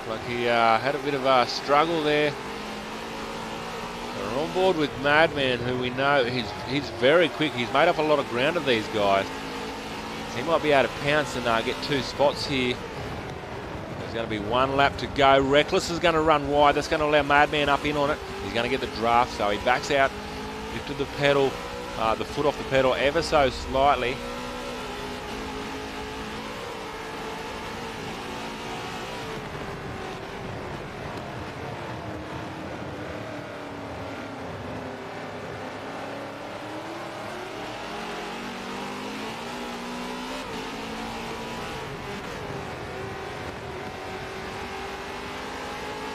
Like he had a bit of a struggle there. We're on board with Madman, who we know he's very quick. He's made up a lot of ground of these guys. So he might be able to pounce and get 2 spots here. There's going to be 1 lap to go. Reckless is going to run wide. That's going to allow Madman up in on it. He's going to get the draft, so he backs out, lifted the pedal, the foot off the pedal ever so slightly.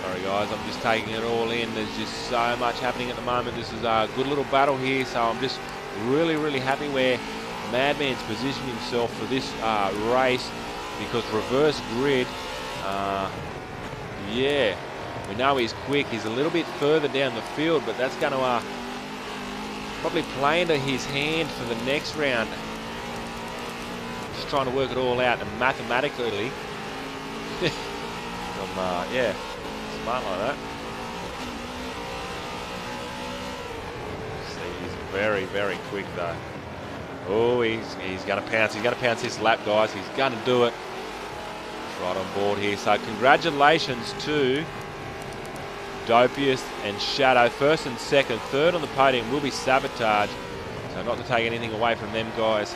Sorry guys, I'm just taking it all in. There's just so much happening at the moment. This is a good little battle here, so I'm just really happy where Madman's positioned himself for this race, because reverse grid, yeah, we know he's quick. He's a little bit further down the field, but that's going to probably play into his hand for the next round. Just trying to work it all out and mathematically. Yeah. Smart like that. See, he's very quick though. Oh, he's going to pounce. He's going to pounce this lap, guys. He's going to do it. He's right on board here. So congratulations to Dopius and Shadow. 1st and 2nd. 3rd on the podium will be Sabotage. So not to take anything away from them guys.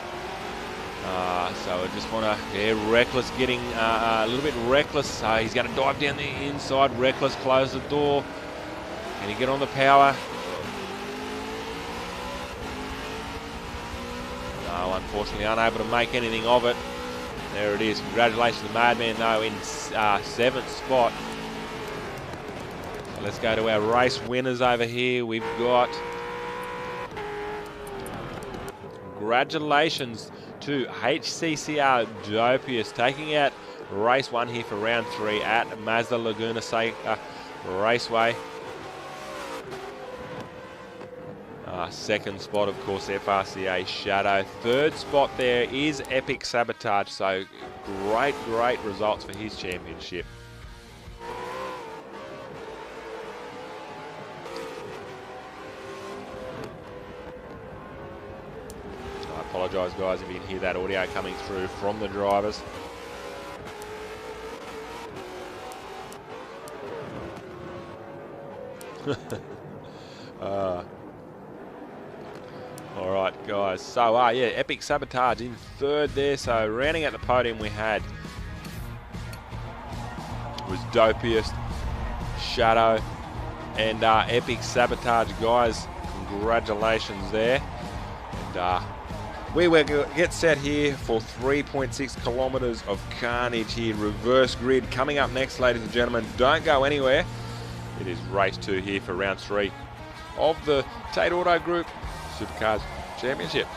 So I just want to, Reckless getting a little bit reckless. He's going to dive down the inside. Reckless, close the door. Can he get on the power? No, unfortunately unable to make anything of it. There it is. Congratulations to Madman though in 7th spot. So let's go to our race winners over here. We've got, congratulations to HCCR Dopius, taking out race 1 here for round 3 at Mazda Leguna Seca Raceway. 2nd spot, of course, FRCA Shadow. 3rd spot there is Epic Sabotage. So great results for his championship. I apologise guys if you can hear that audio coming through from the drivers. Alright guys, so yeah, Epic Sabotage in 3rd there. So rounding out the podium we had was Dopius, Shadow and Epic Sabotage. Guys, congratulations there. And we will get set here for 3.6 kilometres of carnage here. Reverse grid coming up next, ladies and gentlemen. Don't go anywhere. It is race 2 here for round 3 of the Tate Auto Group Supercars Championship.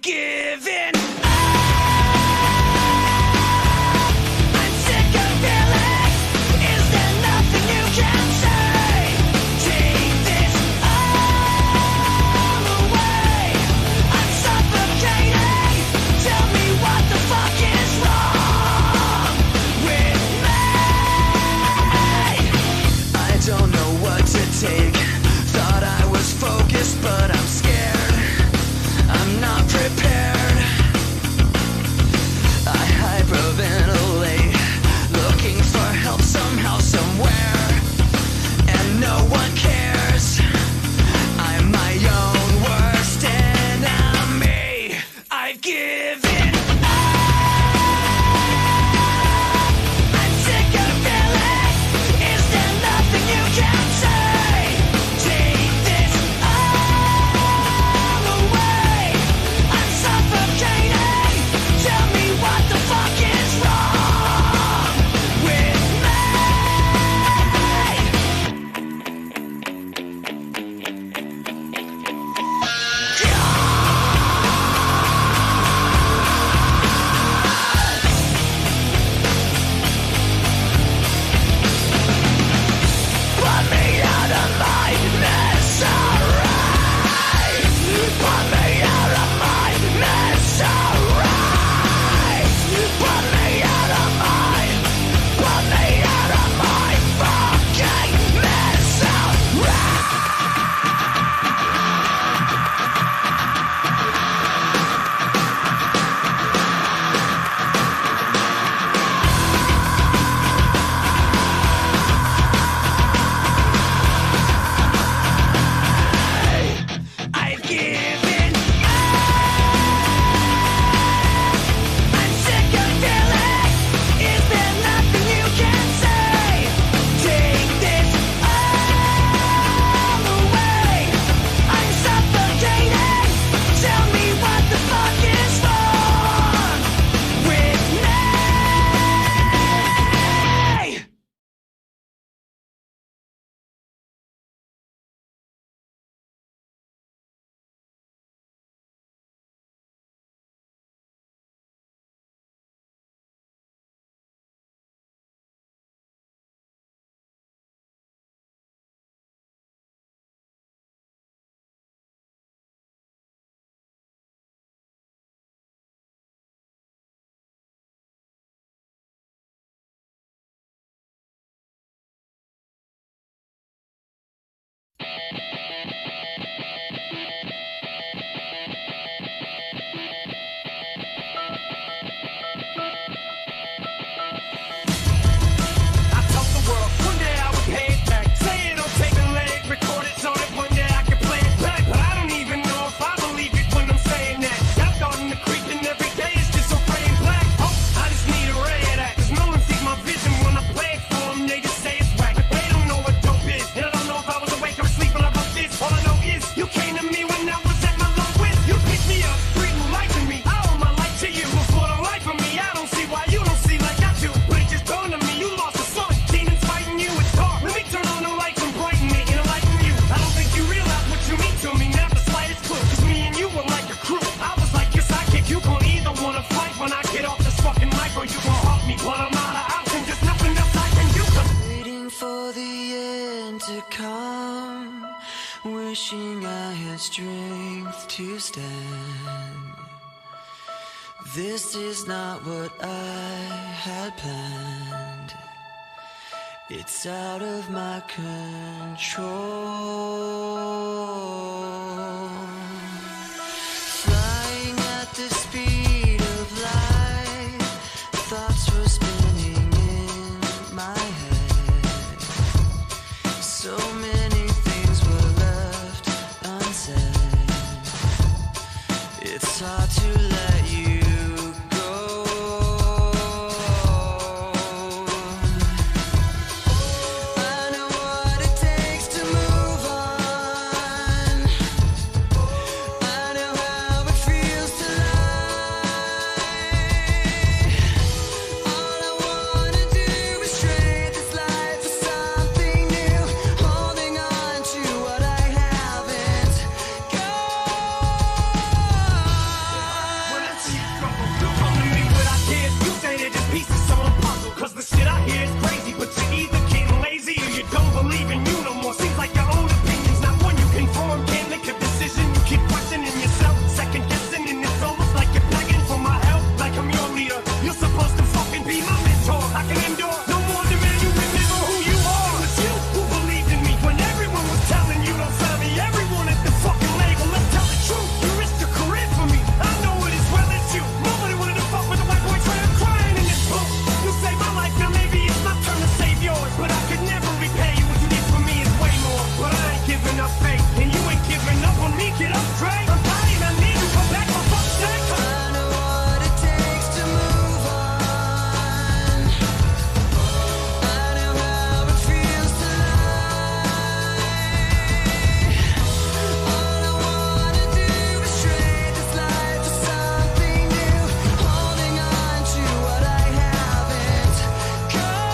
Given up. I'm sick of wishing I had strength to stand. This is not what I had planned. It's out of my control. Flying at the speed of light, thoughts were spinning in my head. So many things were left unsaid. It's hard to let you go. I know what it takes to move on. I know how it feels to lie. All I wanna do is trade this life for something new, holding on to what I haven't got. When I see trouble, you come to me with ideas. You say they're just pieces on a puzzle. Cause the shit I hear is crazy, but you're either getting lazy or you don't believe in you no more. Seems like your own opinion's not one you can form. Can't make a decision, you keep questioning yourself, second guessing, and it's almost like you're begging for my help. Like I'm your leader, you're supposed to fucking be my mentor. I can endure no more demand you remember who you are. It was you who believed in me when everyone was telling you don't sign me. Everyone at the fucking label, let's tell the truth. You risked your career for me. I know it as well as you. Nobody wanted to fuck with a white boy trying crying in this book. You saved my life, now maybe it's my turn to save yours. But I could never repay you. What you did for me is way more. But I ain't giving up faith, and you ain't giving up on me. Get up, Trey. I'm dying, I need you. Come back, for fuck's sake. I know what it takes to move on. I know how it feels to lie. All I wanna do is trade this life for something new, holding on to what I haven't got.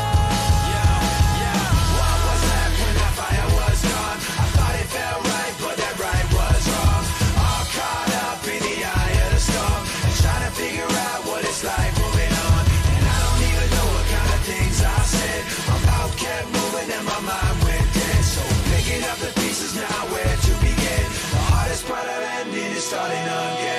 What was that when that fire was gone? I thought it felt right, but that right was wrong. All caught up in the eye of the storm, and trying to figure out what it's like moving on. And I don't even know what kind of things I said. My mouth kept moving and my mind went dead. So picking up the pieces now, where to begin? The hardest part of ending is starting again.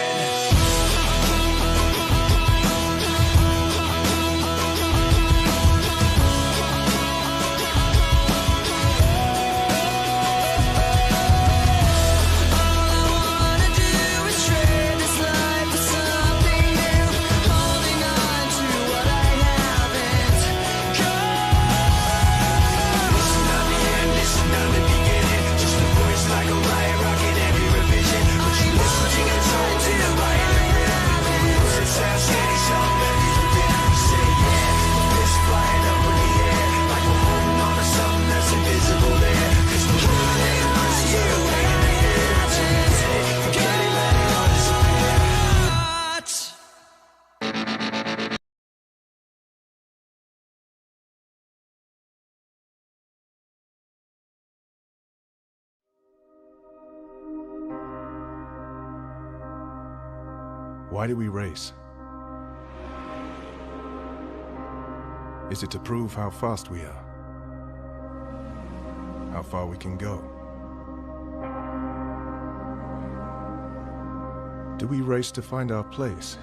All I wanna do is trade this life for something new, holding on to what I haven't got. This is not the end, this is not the beginning. Just a voice like a riot, rocking every revision. But you listen to your tone to the riot again. The words sound steady, so melodies within. You say yeah, the fist flying up in the air, like we're holding on to something that's invisible there. Cause we're hanging on to you, hanging in the air. Till you say, forget it, let it all disappear. Why do we race? Is it to prove how fast we are? How far we can go? Do we race to find our place?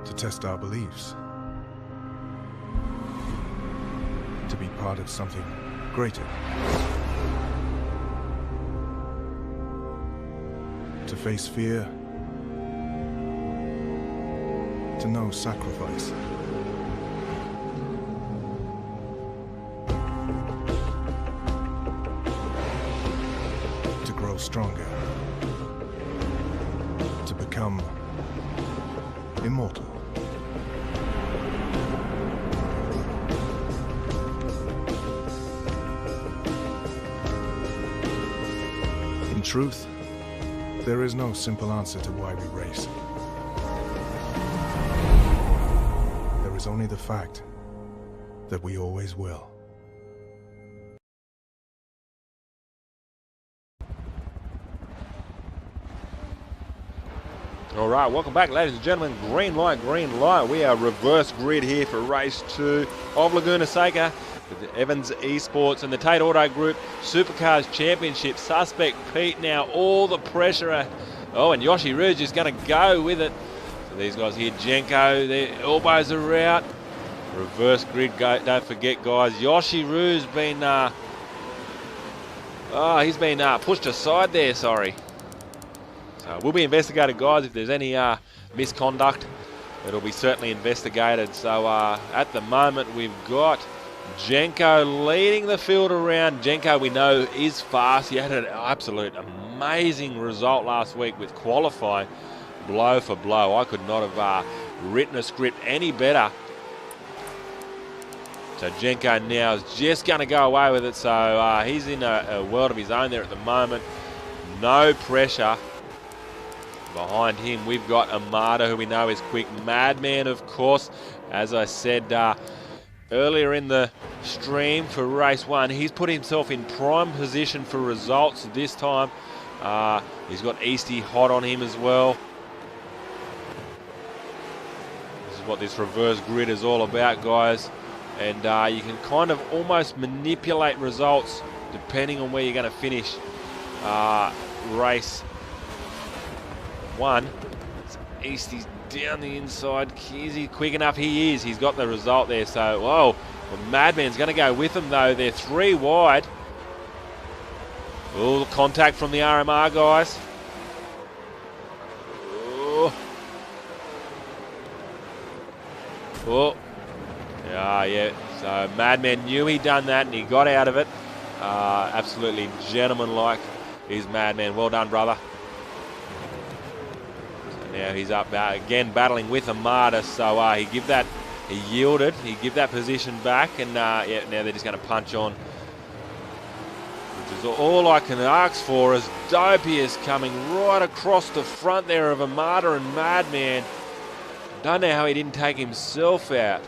To test our beliefs? To be part of something greater? To face fear? To know sacrifice? To grow stronger? To become immortal? In truth, there is no simple answer to why we race. There is only the fact that we always will. All right, welcome back, ladies and gentlemen. Green light, green light. We are reverse grid here for race 2 of Leguna Seca. The Evans Esports and the Tate Auto Group Supercars Championship. Suspect Pete now, all the pressure. Oh, and Yoshi Rouge is going to go with it. So these guys here, Jenko, their elbows are out. Reverse grid, don't forget, guys. Yoshi Rouge been, he's been pushed aside there, sorry. So we'll be investigated, guys. If there's any misconduct, it'll be certainly investigated. So at the moment, we've got Jenko leading the field around. Jenko, we know, is fast. He had an absolute amazing result last week with qualifying, blow for blow. I could not have written a script any better. So Jenko now is just going to go away with it. So he's in a world of his own there at the moment. No pressure. Behind him, we've got Amada, who we know is quick. Madman, of course, as I said earlier in the stream for race 1, he's put himself in prime position for results this time. He's got Easty hot on him as well. This is what this reverse grid is all about, guys. And you can kind of almost manipulate results depending on where you're going to finish race 1. Easty's down the inside. Is he quick enough? He is. He's got the result there. So, whoa. The Madman's going to go with them, though. They're 3 wide. Oh, contact from the RMR guys. Oh. Yeah. So Madman knew he'd done that and he got out of it. Absolutely gentleman-like is Madman. Well done, brother. So now he's up again battling with Amada. So he yielded. He give that position back, and now they're just going to punch on. Which is all I can ask for, as Dopey is coming right across the front there of Amada and Madman. Don't know how he didn't take himself out.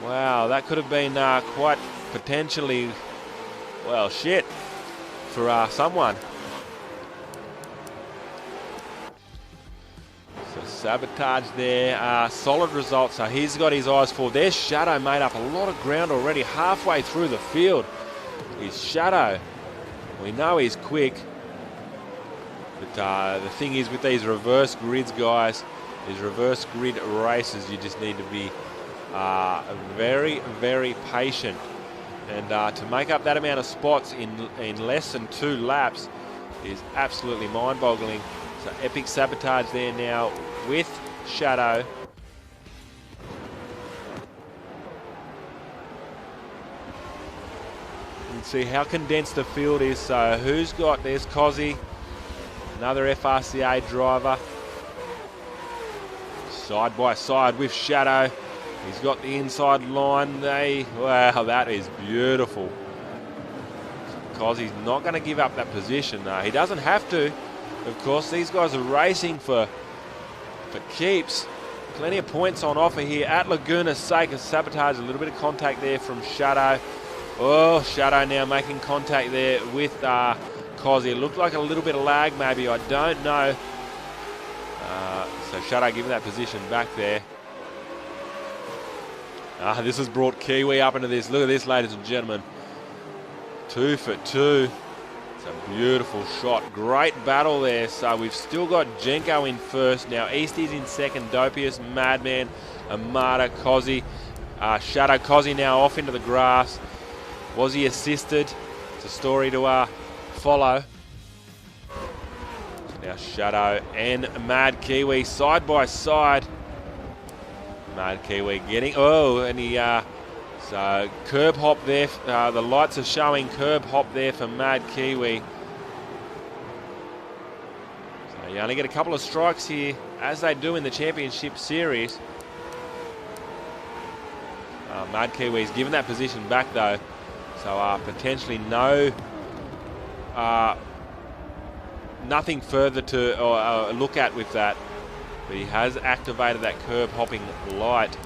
Wow, that could have been quite potentially, well, shit for someone. So sabotage there, solid result. So he's got his eyes full. There's Shadow made up a lot of ground already halfway through the field. He's Shadow. We know he's quick. But the thing is with these reverse grids, guys, these reverse grid races, you just need to be very, very patient, and to make up that amount of spots in less than 2 laps is absolutely mind-boggling. So epic sabotage there now with Shadow. You can see how condensed the field is. So who's got, there's Cozzy, another FRCA driver, side by side with Shadow. He's got the inside line. Wow, that is beautiful. Because he's not going to give up that position. He doesn't have to. Of course, these guys are racing for keeps. Plenty of points on offer here at Leguna Seca. Sabotage, a little bit of contact there from Shadow. Oh, Shadow now making contact there with Cozzy. It looked like a little bit of lag maybe. I don't know. So Shadow giving that position back there. This has brought Kiwi up into this. Look at this, ladies and gentlemen. 2 for 2. It's a beautiful shot. Great battle there. So we've still got Jenko in first. Now Easty's in second. Dopius, Madman, Amada, Cozzy. Shadow Cozzy now off into the grass. Was he assisted? It's a story to follow. So now Shadow and Mad Kiwi side by side. Mad Kiwi getting, and he, so curb hop there, the lights are showing curb hop there for Mad Kiwi. So you only get a couple of strikes here, as they do in the championship series. Mad Kiwi's given that position back though, so potentially nothing further to look at with that. But he has activated that curb hopping light.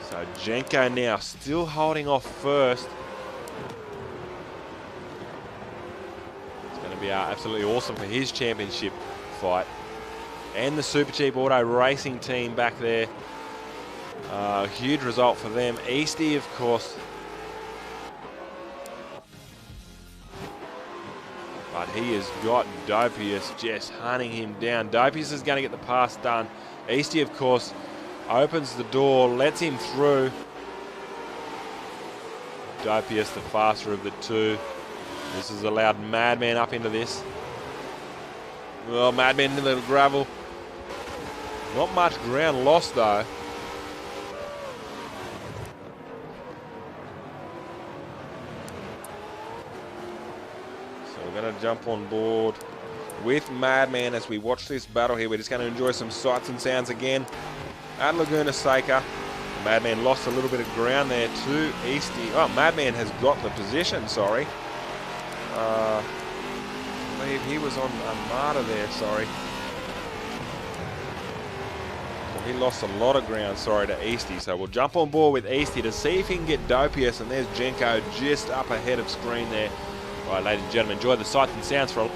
So Jenko now still holding off first. It's going to be absolutely awesome for his championship fight. and the Super Cheap Auto Racing team back there. Huge result for them. Easty, of course. But he has got Dopius just hunting him down. Dopius is going to get the pass done. Easty, of course, opens the door, lets him through. Dopius, the faster of the two. This has allowed Madman up into this. Well, Madman into the gravel. Not much ground lost, though. We're going to jump on board with Madman as we watch this battle here. We're just going to enjoy some sights and sounds again at Leguna Seca. Madman lost a little bit of ground there to Easty. Oh, Madman has got the position, sorry. I believe he was on Armada there, sorry. Well, he lost a lot of ground, sorry, to Easty. So we'll jump on board with Easty to see if he can get Dopius. And there's Jenko just up ahead of screen there. All right, ladies and gentlemen, enjoy the sights and sounds for a...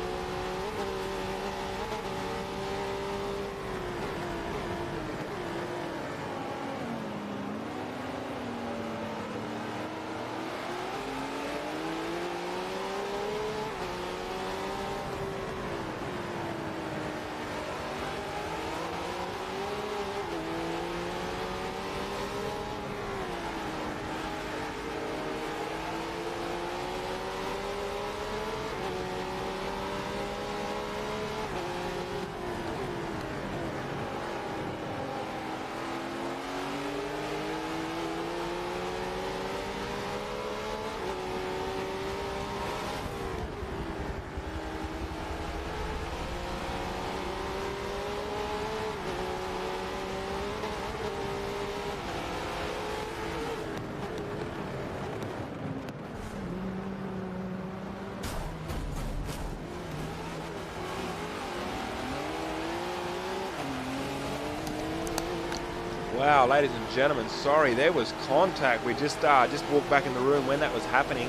Wow, ladies and gentlemen, sorry, there was contact. We just walked back in the room when that was happening.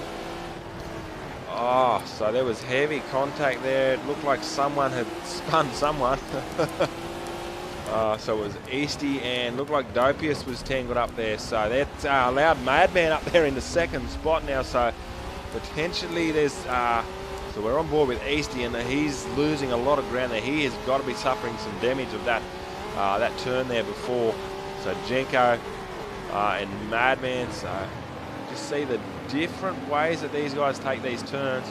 Oh, so there was heavy contact there. It looked like someone had spun someone. So it was Easty and looked like Dopius was tangled up there. So that's allowed Madman up there in the second spot now. So potentially there's... so we're on board with Easty and he's losing a lot of ground there. He has got to be suffering some damage of that turn there before. So Jenko and Madman, so just see the different ways that these guys take these turns.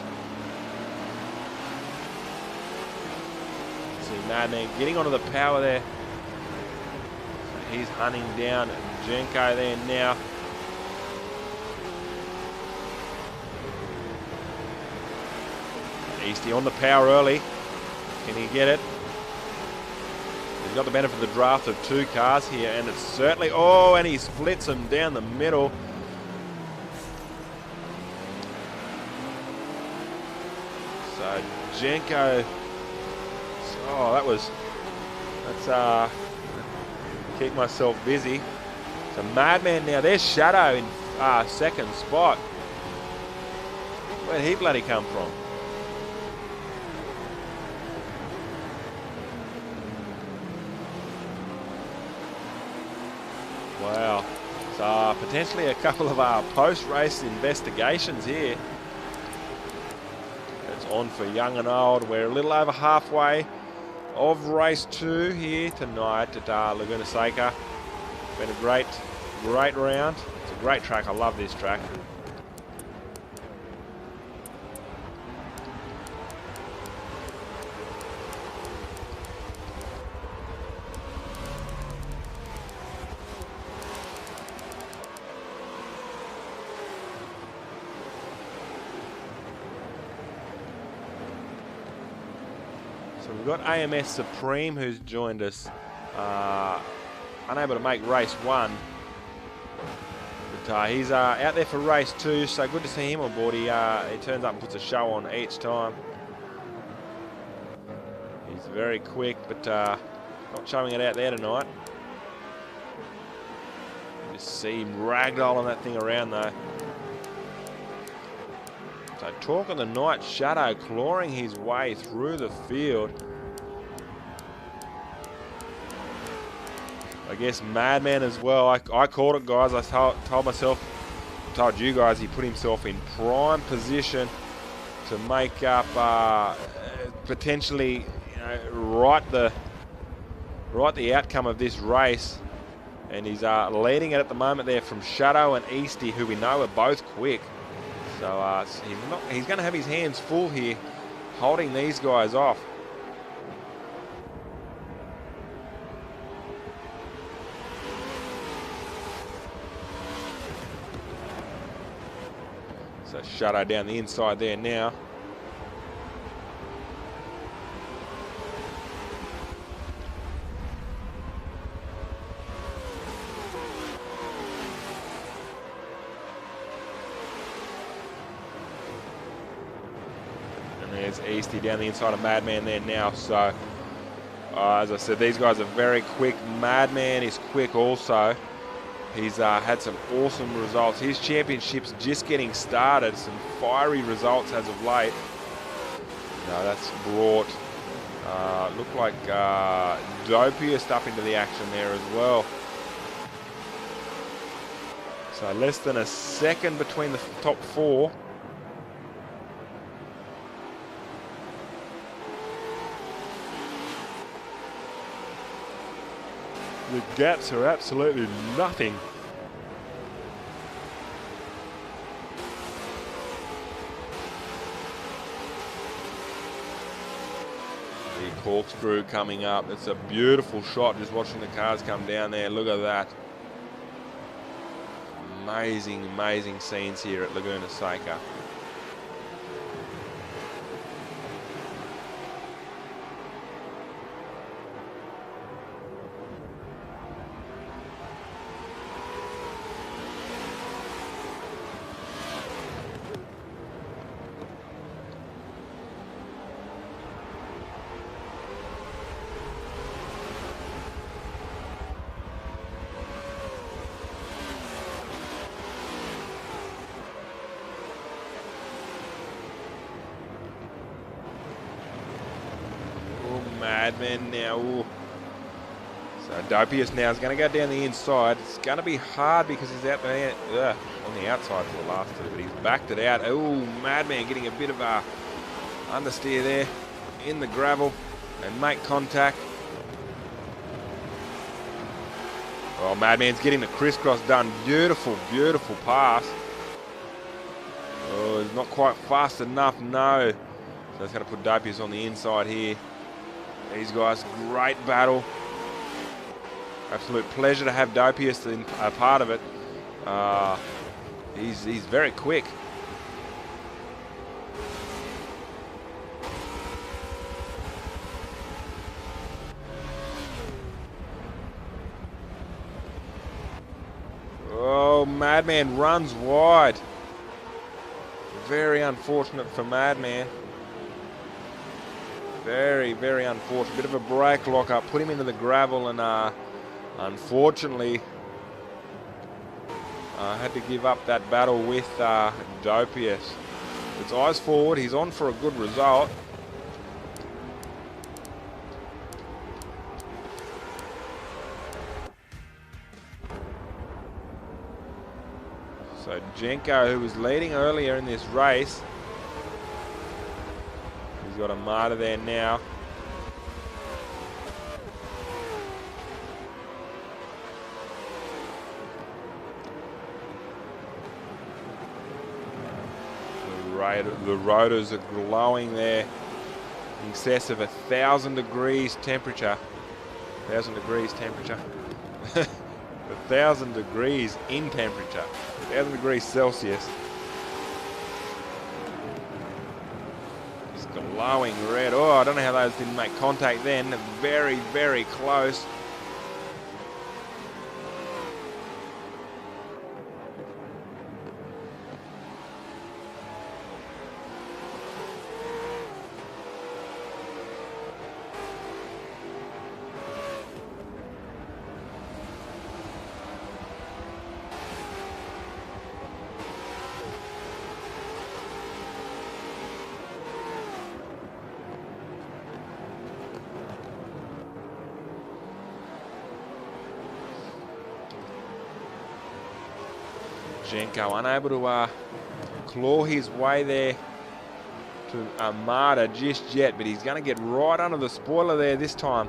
See Madman getting onto the power there. So he's hunting down Jenko there now. Easty on the power early. Can he get it? He's got the benefit of the draft of two cars here, and it's certainly... Oh, and he splits them down the middle. So Jenko... Oh, that's keep myself busy. So Madman now, there's Shadow in second spot. Where'd he bloody come from? Wow, so potentially a couple of post-race investigations here. It's on for young and old. We're a little over halfway of race 2 here tonight at Leguna Seca. Been a great round. It's a great track. I love this track. So we've got AMS Supreme who's joined us, unable to make race 1, but he's out there for race 2, so good to see him on board. He turns up and puts a show on each time. He's very quick, but not showing it out there tonight. You just see him ragdolling that thing around though. So Talk of the Night, Shadow clawing his way through the field. I guess Madman as well. I called it, guys. I told you guys he put himself in prime position to make up potentially, right the outcome of this race. And he's leading it at the moment there from Shadow and Easty, who we know are both quick. So he's going to have his hands full here, holding these guys off. So Shadow down the inside there now. And there's Easty down the inside of Madman there now. So as I said, these guys are very quick. Madman is quick also. He's had some awesome results. His championship's just getting started. Some fiery results as of late. No, that's brought, look like dopier stuff into the action there as well. So less than a second between the top four. The gaps are absolutely nothing. The Corkscrew coming up. It's a beautiful shot just watching the cars come down there. Look at that. Amazing, amazing scenes here at Leguna Seca. Madman now. Ooh. So Dopius now is going to go down the inside. It's going to be hard because he's out there on the outside for the last two, but he's backed it out. Oh, Madman getting a bit of a understeer there in the gravel and make contact. Oh, Madman's getting the crisscross done. Beautiful, beautiful pass. Oh, he's not quite fast enough, no. So that's going to put Dopius on the inside here. These guys, great battle. Absolute pleasure to have Dopius in a part of it. He's very quick. Oh, Madman runs wide. Very unfortunate for Madman. Very, very unfortunate. Bit of a brake lock-up. Put him into the gravel and unfortunately had to give up that battle with Dopius. It's eyes forward. He's on for a good result. So Jenko, who was leading earlier in this race, he's got a martyr there now. The rotors are glowing there. In excess of 1,000 degrees temperature. 1,000 degrees temperature. 1,000 degrees in temperature. 1,000 degrees Celsius. It's glowing red. Oh, I don't know how those didn't make contact then. Very, very close. Jenko unable to claw his way there to Armada just yet, but he's going to get right under the spoiler there this time.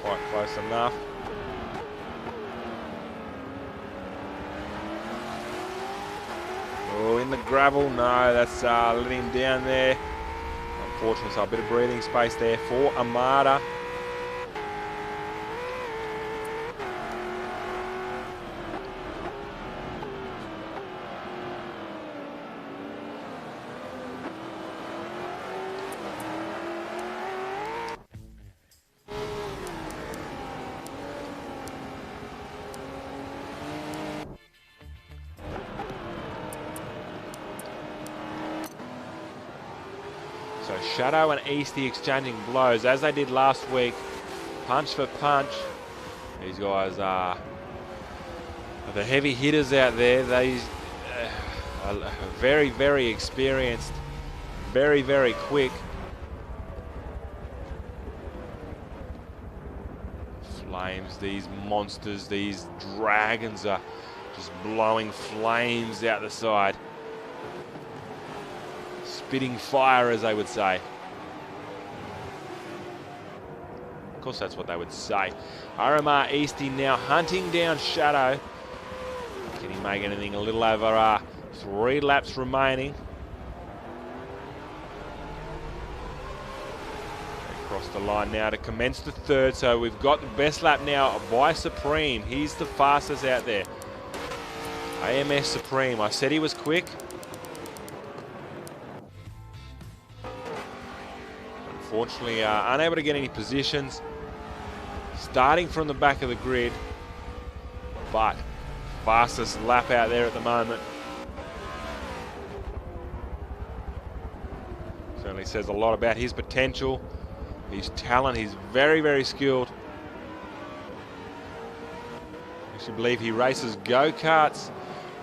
Quite close enough. Oh, in the gravel. No, that's letting him down there. Unfortunately, so a bit of breathing space there for Armada. So Shadow and Easty exchanging blows as they did last week, punch for punch. These guys are the heavy hitters out there. They are very, very experienced, very, very quick. Flames, these monsters, these dragons are just blowing flames out the side. Spitting fire, as they would say. Of course, that's what they would say. RMR Easty now hunting down Shadow. Can he make anything? A little over 3 laps remaining. Across the line now to commence the third. So we've got the best lap now by Supreme. He's the fastest out there. AMS Supreme. I said he was quick. Unfortunately, unable to get any positions. Starting from the back of the grid, but fastest lap out there at the moment. Certainly says a lot about his potential, his talent. He's very, very skilled. I actually believe he races go-karts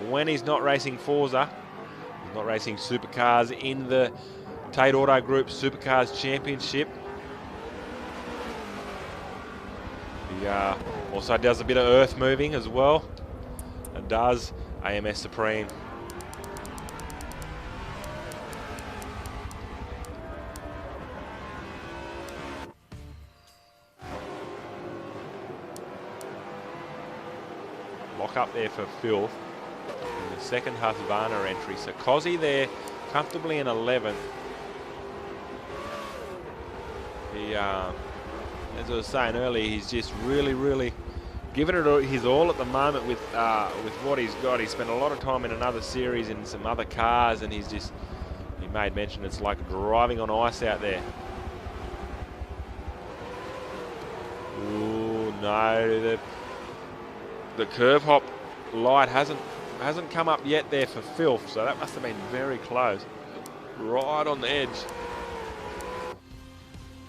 when he's not racing Forza. He's not racing supercars in the Tate Auto Group Supercars Championship. He also does a bit of earth moving as well, and does AMS Supreme. Lock up there for Filth in the second Husqvarna entry. So Cozzy there comfortably in 11th. He, as I was saying earlier, he's just really, really giving it his all at the moment with what he's got. He spent a lot of time in another series in some other cars, and he made mention it's like driving on ice out there. Ooh, no, the curve hop light hasn't come up yet there for Filth, so that must have been very close. Right on the edge.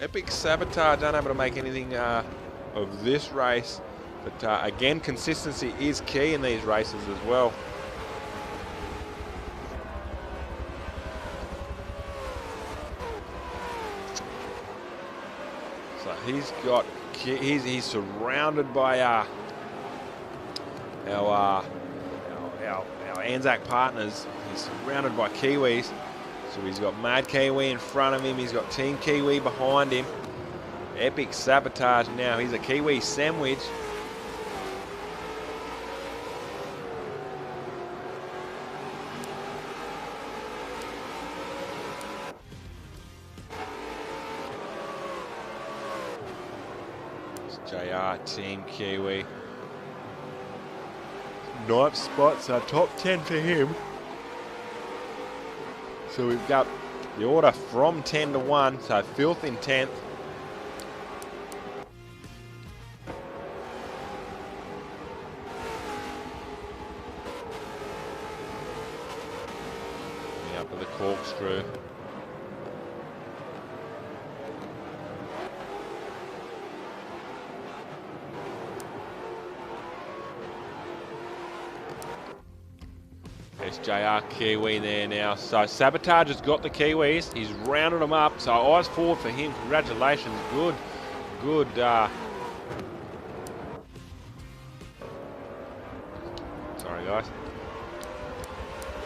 Epic Sabotage unable to make anything of this race, but again, consistency is key in these races as well. So he's surrounded by our Anzac partners. He's surrounded by Kiwis. So he's got Mad Kiwi in front of him. He's got Team Kiwi behind him. Epic Sabotage now. He's a Kiwi sandwich. It's JR, Team Kiwi. 9th spot, so top 10 for him. So we've got the order from 10 to 1, so Filth in 10th. Up with the Corkscrew. SJR Kiwi there now. So Sabotage has got the Kiwis. He's rounded them up. So eyes forward for him. Congratulations. Good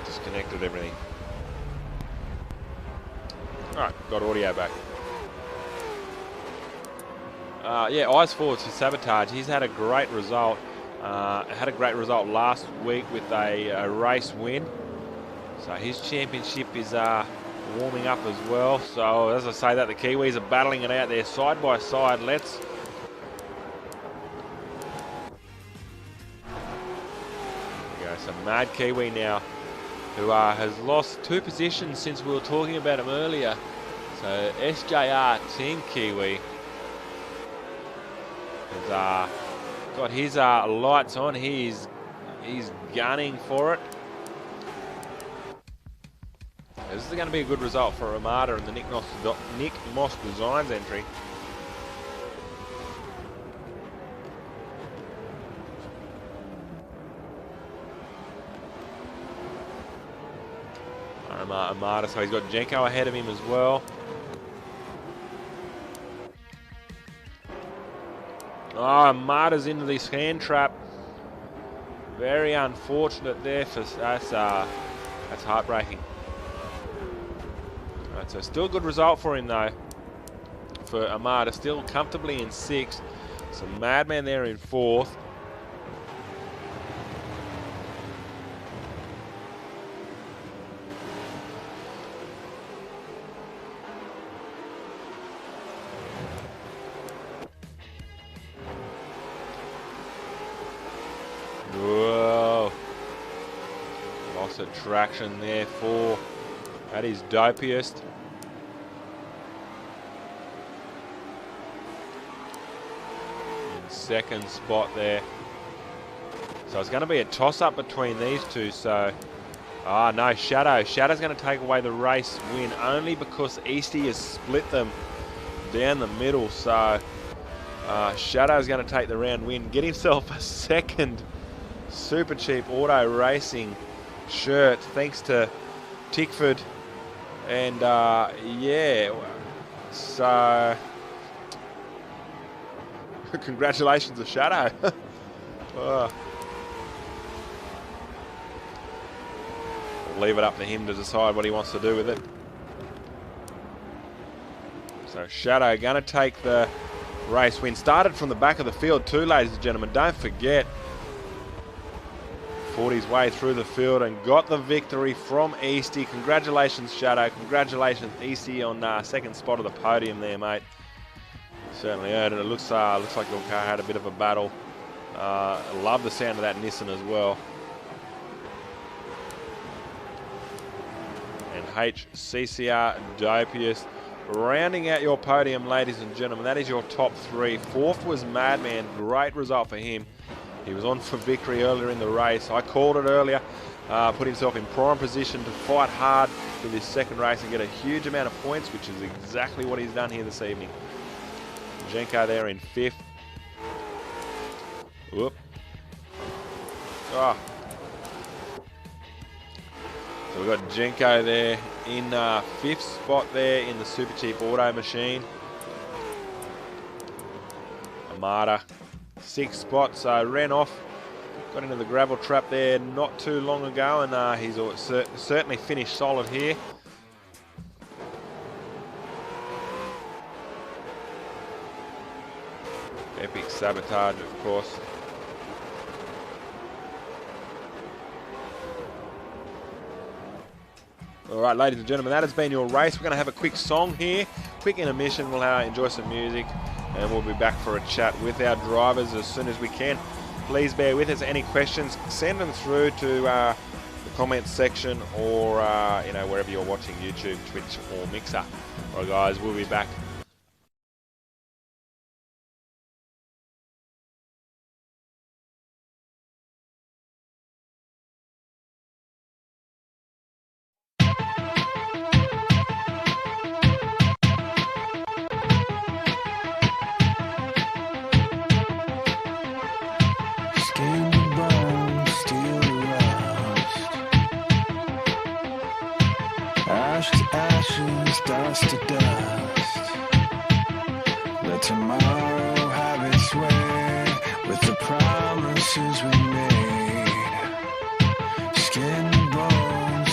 Disconnected everything. Alright, got audio back. Yeah, eyes forward to Sabotage. He's had a great result. Had a great result last week with a race win. So his championship is warming up as well. So as I say that, the Kiwis are battling it out there side by side. Let's... There we go, some Mad Kiwi now, who has lost 2 positions since we were talking about him earlier. So SJR Team Kiwi has got his lights on. He's gunning for it. This is going to be a good result for Armada and the Nick Moss Designs entry. Armada, so he's got Jenko ahead of him as well. Oh, Armada's into this hand trap. Very unfortunate there for that's heartbreaking. Right, so still a good result for him though. For Armada, still comfortably in 6th. So Madman there in 4th. Whoa. Loss of traction there for, that is Dopiest. In 2nd spot there. So it's going to be a toss-up between these two. So, no, Shadow. Shadow's going to take away the race win only because Eastie has split them down the middle. So, Shadow's going to take the round win, get himself a 2nd super cheap auto racing shirt thanks to Tickford. And yeah, so congratulations to Shadow. I'll leave it up to him to decide what he wants to do with it. So Shadow gonna take the race win. Started from the back of the field too, ladies and gentlemen, don't forget. Fought his way through the field and got the victory from Eastie. Congratulations, Shadow. Congratulations, Eastie, on 2nd spot of the podium there, mate. Certainly earned it. It looks like your car had a bit of a battle. Love the sound of that Nissan as well. And HCCR Dopiest rounding out your podium, ladies and gentlemen. That is your top 3. 4th was Madman. Great result for him. He was on for victory earlier in the race. I called it earlier. Put himself in prime position to fight hard for this 2nd race and get a huge amount of points, which is exactly what he's done here this evening. Jenko there in 5th. Whoop. Oh. So we've got Jenko there in 5th spot there in the super cheap auto machine. Armada 6th spot, so ran off, got into the gravel trap there not too long ago, and he's certainly finished solid here. Epic Sabotage, of course. All right, ladies and gentlemen, that has been your race. We're going to have a quick song here, quick intermission. We'll enjoy some music, and we'll be back for a chat with our drivers as soon as we can. Please bear with us. Any questions, send them through to the comments section or wherever you're watching, YouTube, Twitch or Mixer. All right, guys, we'll be back. Ashes, dust to dust. Let tomorrow have its way with the promises we made. Skin and bones.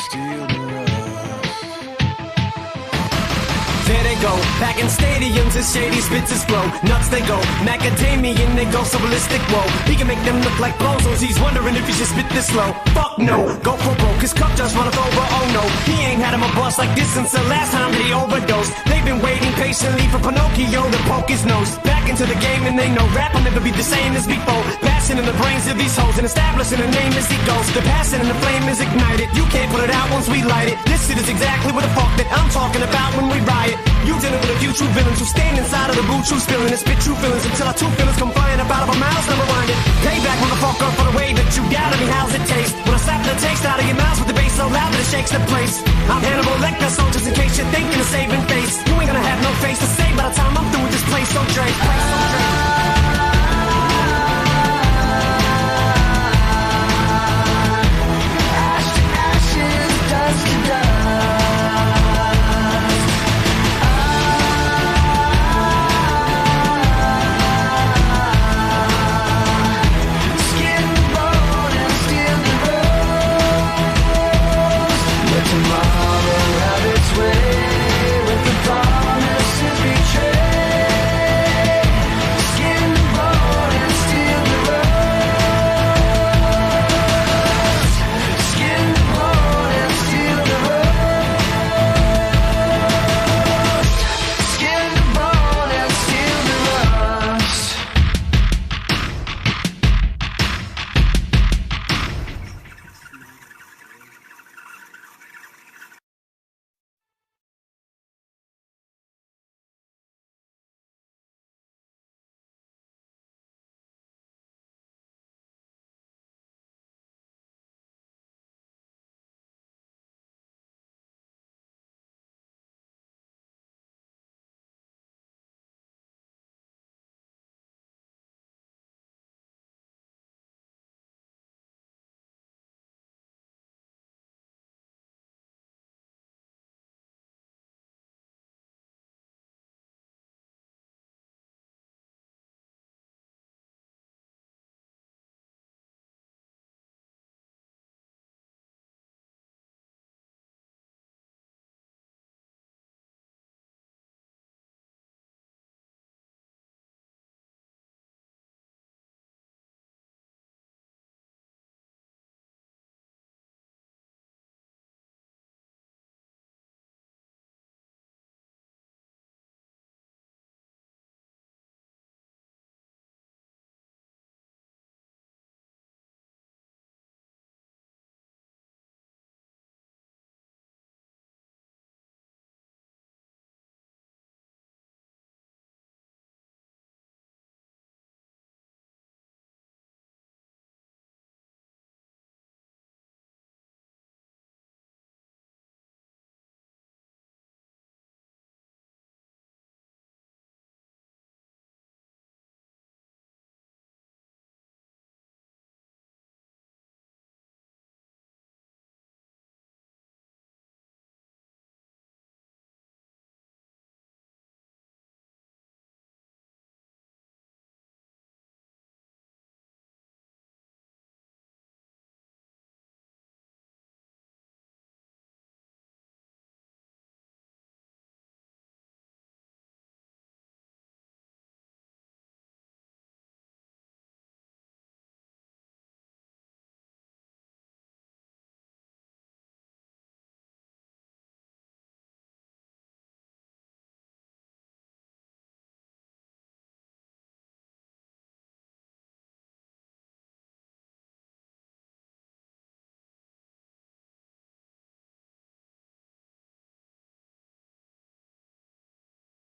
Packing stadiums as shady spits his flow. Nuts they go, macadamian they go so ballistic, whoa. He can make them look like bozos, he's wondering if he should spit this slow. Fuck no, go for broke, his cup just runneth over, oh no. He ain't had him a bust like this since the last time that he overdosed. They've been waiting patiently for Pinocchio to poke his nose. Back into the game and they know rap will never be the same as before. Passion in the brains of these hoes and establishing a name as he goes. The passion and the flame is ignited, you can't put it out once we light it. This shit is exactly what the fuck that I'm talking about when we riot. You dealing with a few true villains who stand inside of the boot, true spilling and spit true feelings until our two feelings come flying up out of our mouths. Never mind it. Payback, motherfucker, for the way that you doubted me. How's it taste? When I slap the taste out of your mouth with the bass so loud that it shakes the place. I'm Hannibal Lecter, so just in case you're thinking of saving face, you ain't gonna have no face to say by the time I'm through with this place. So Drake, place so Drake.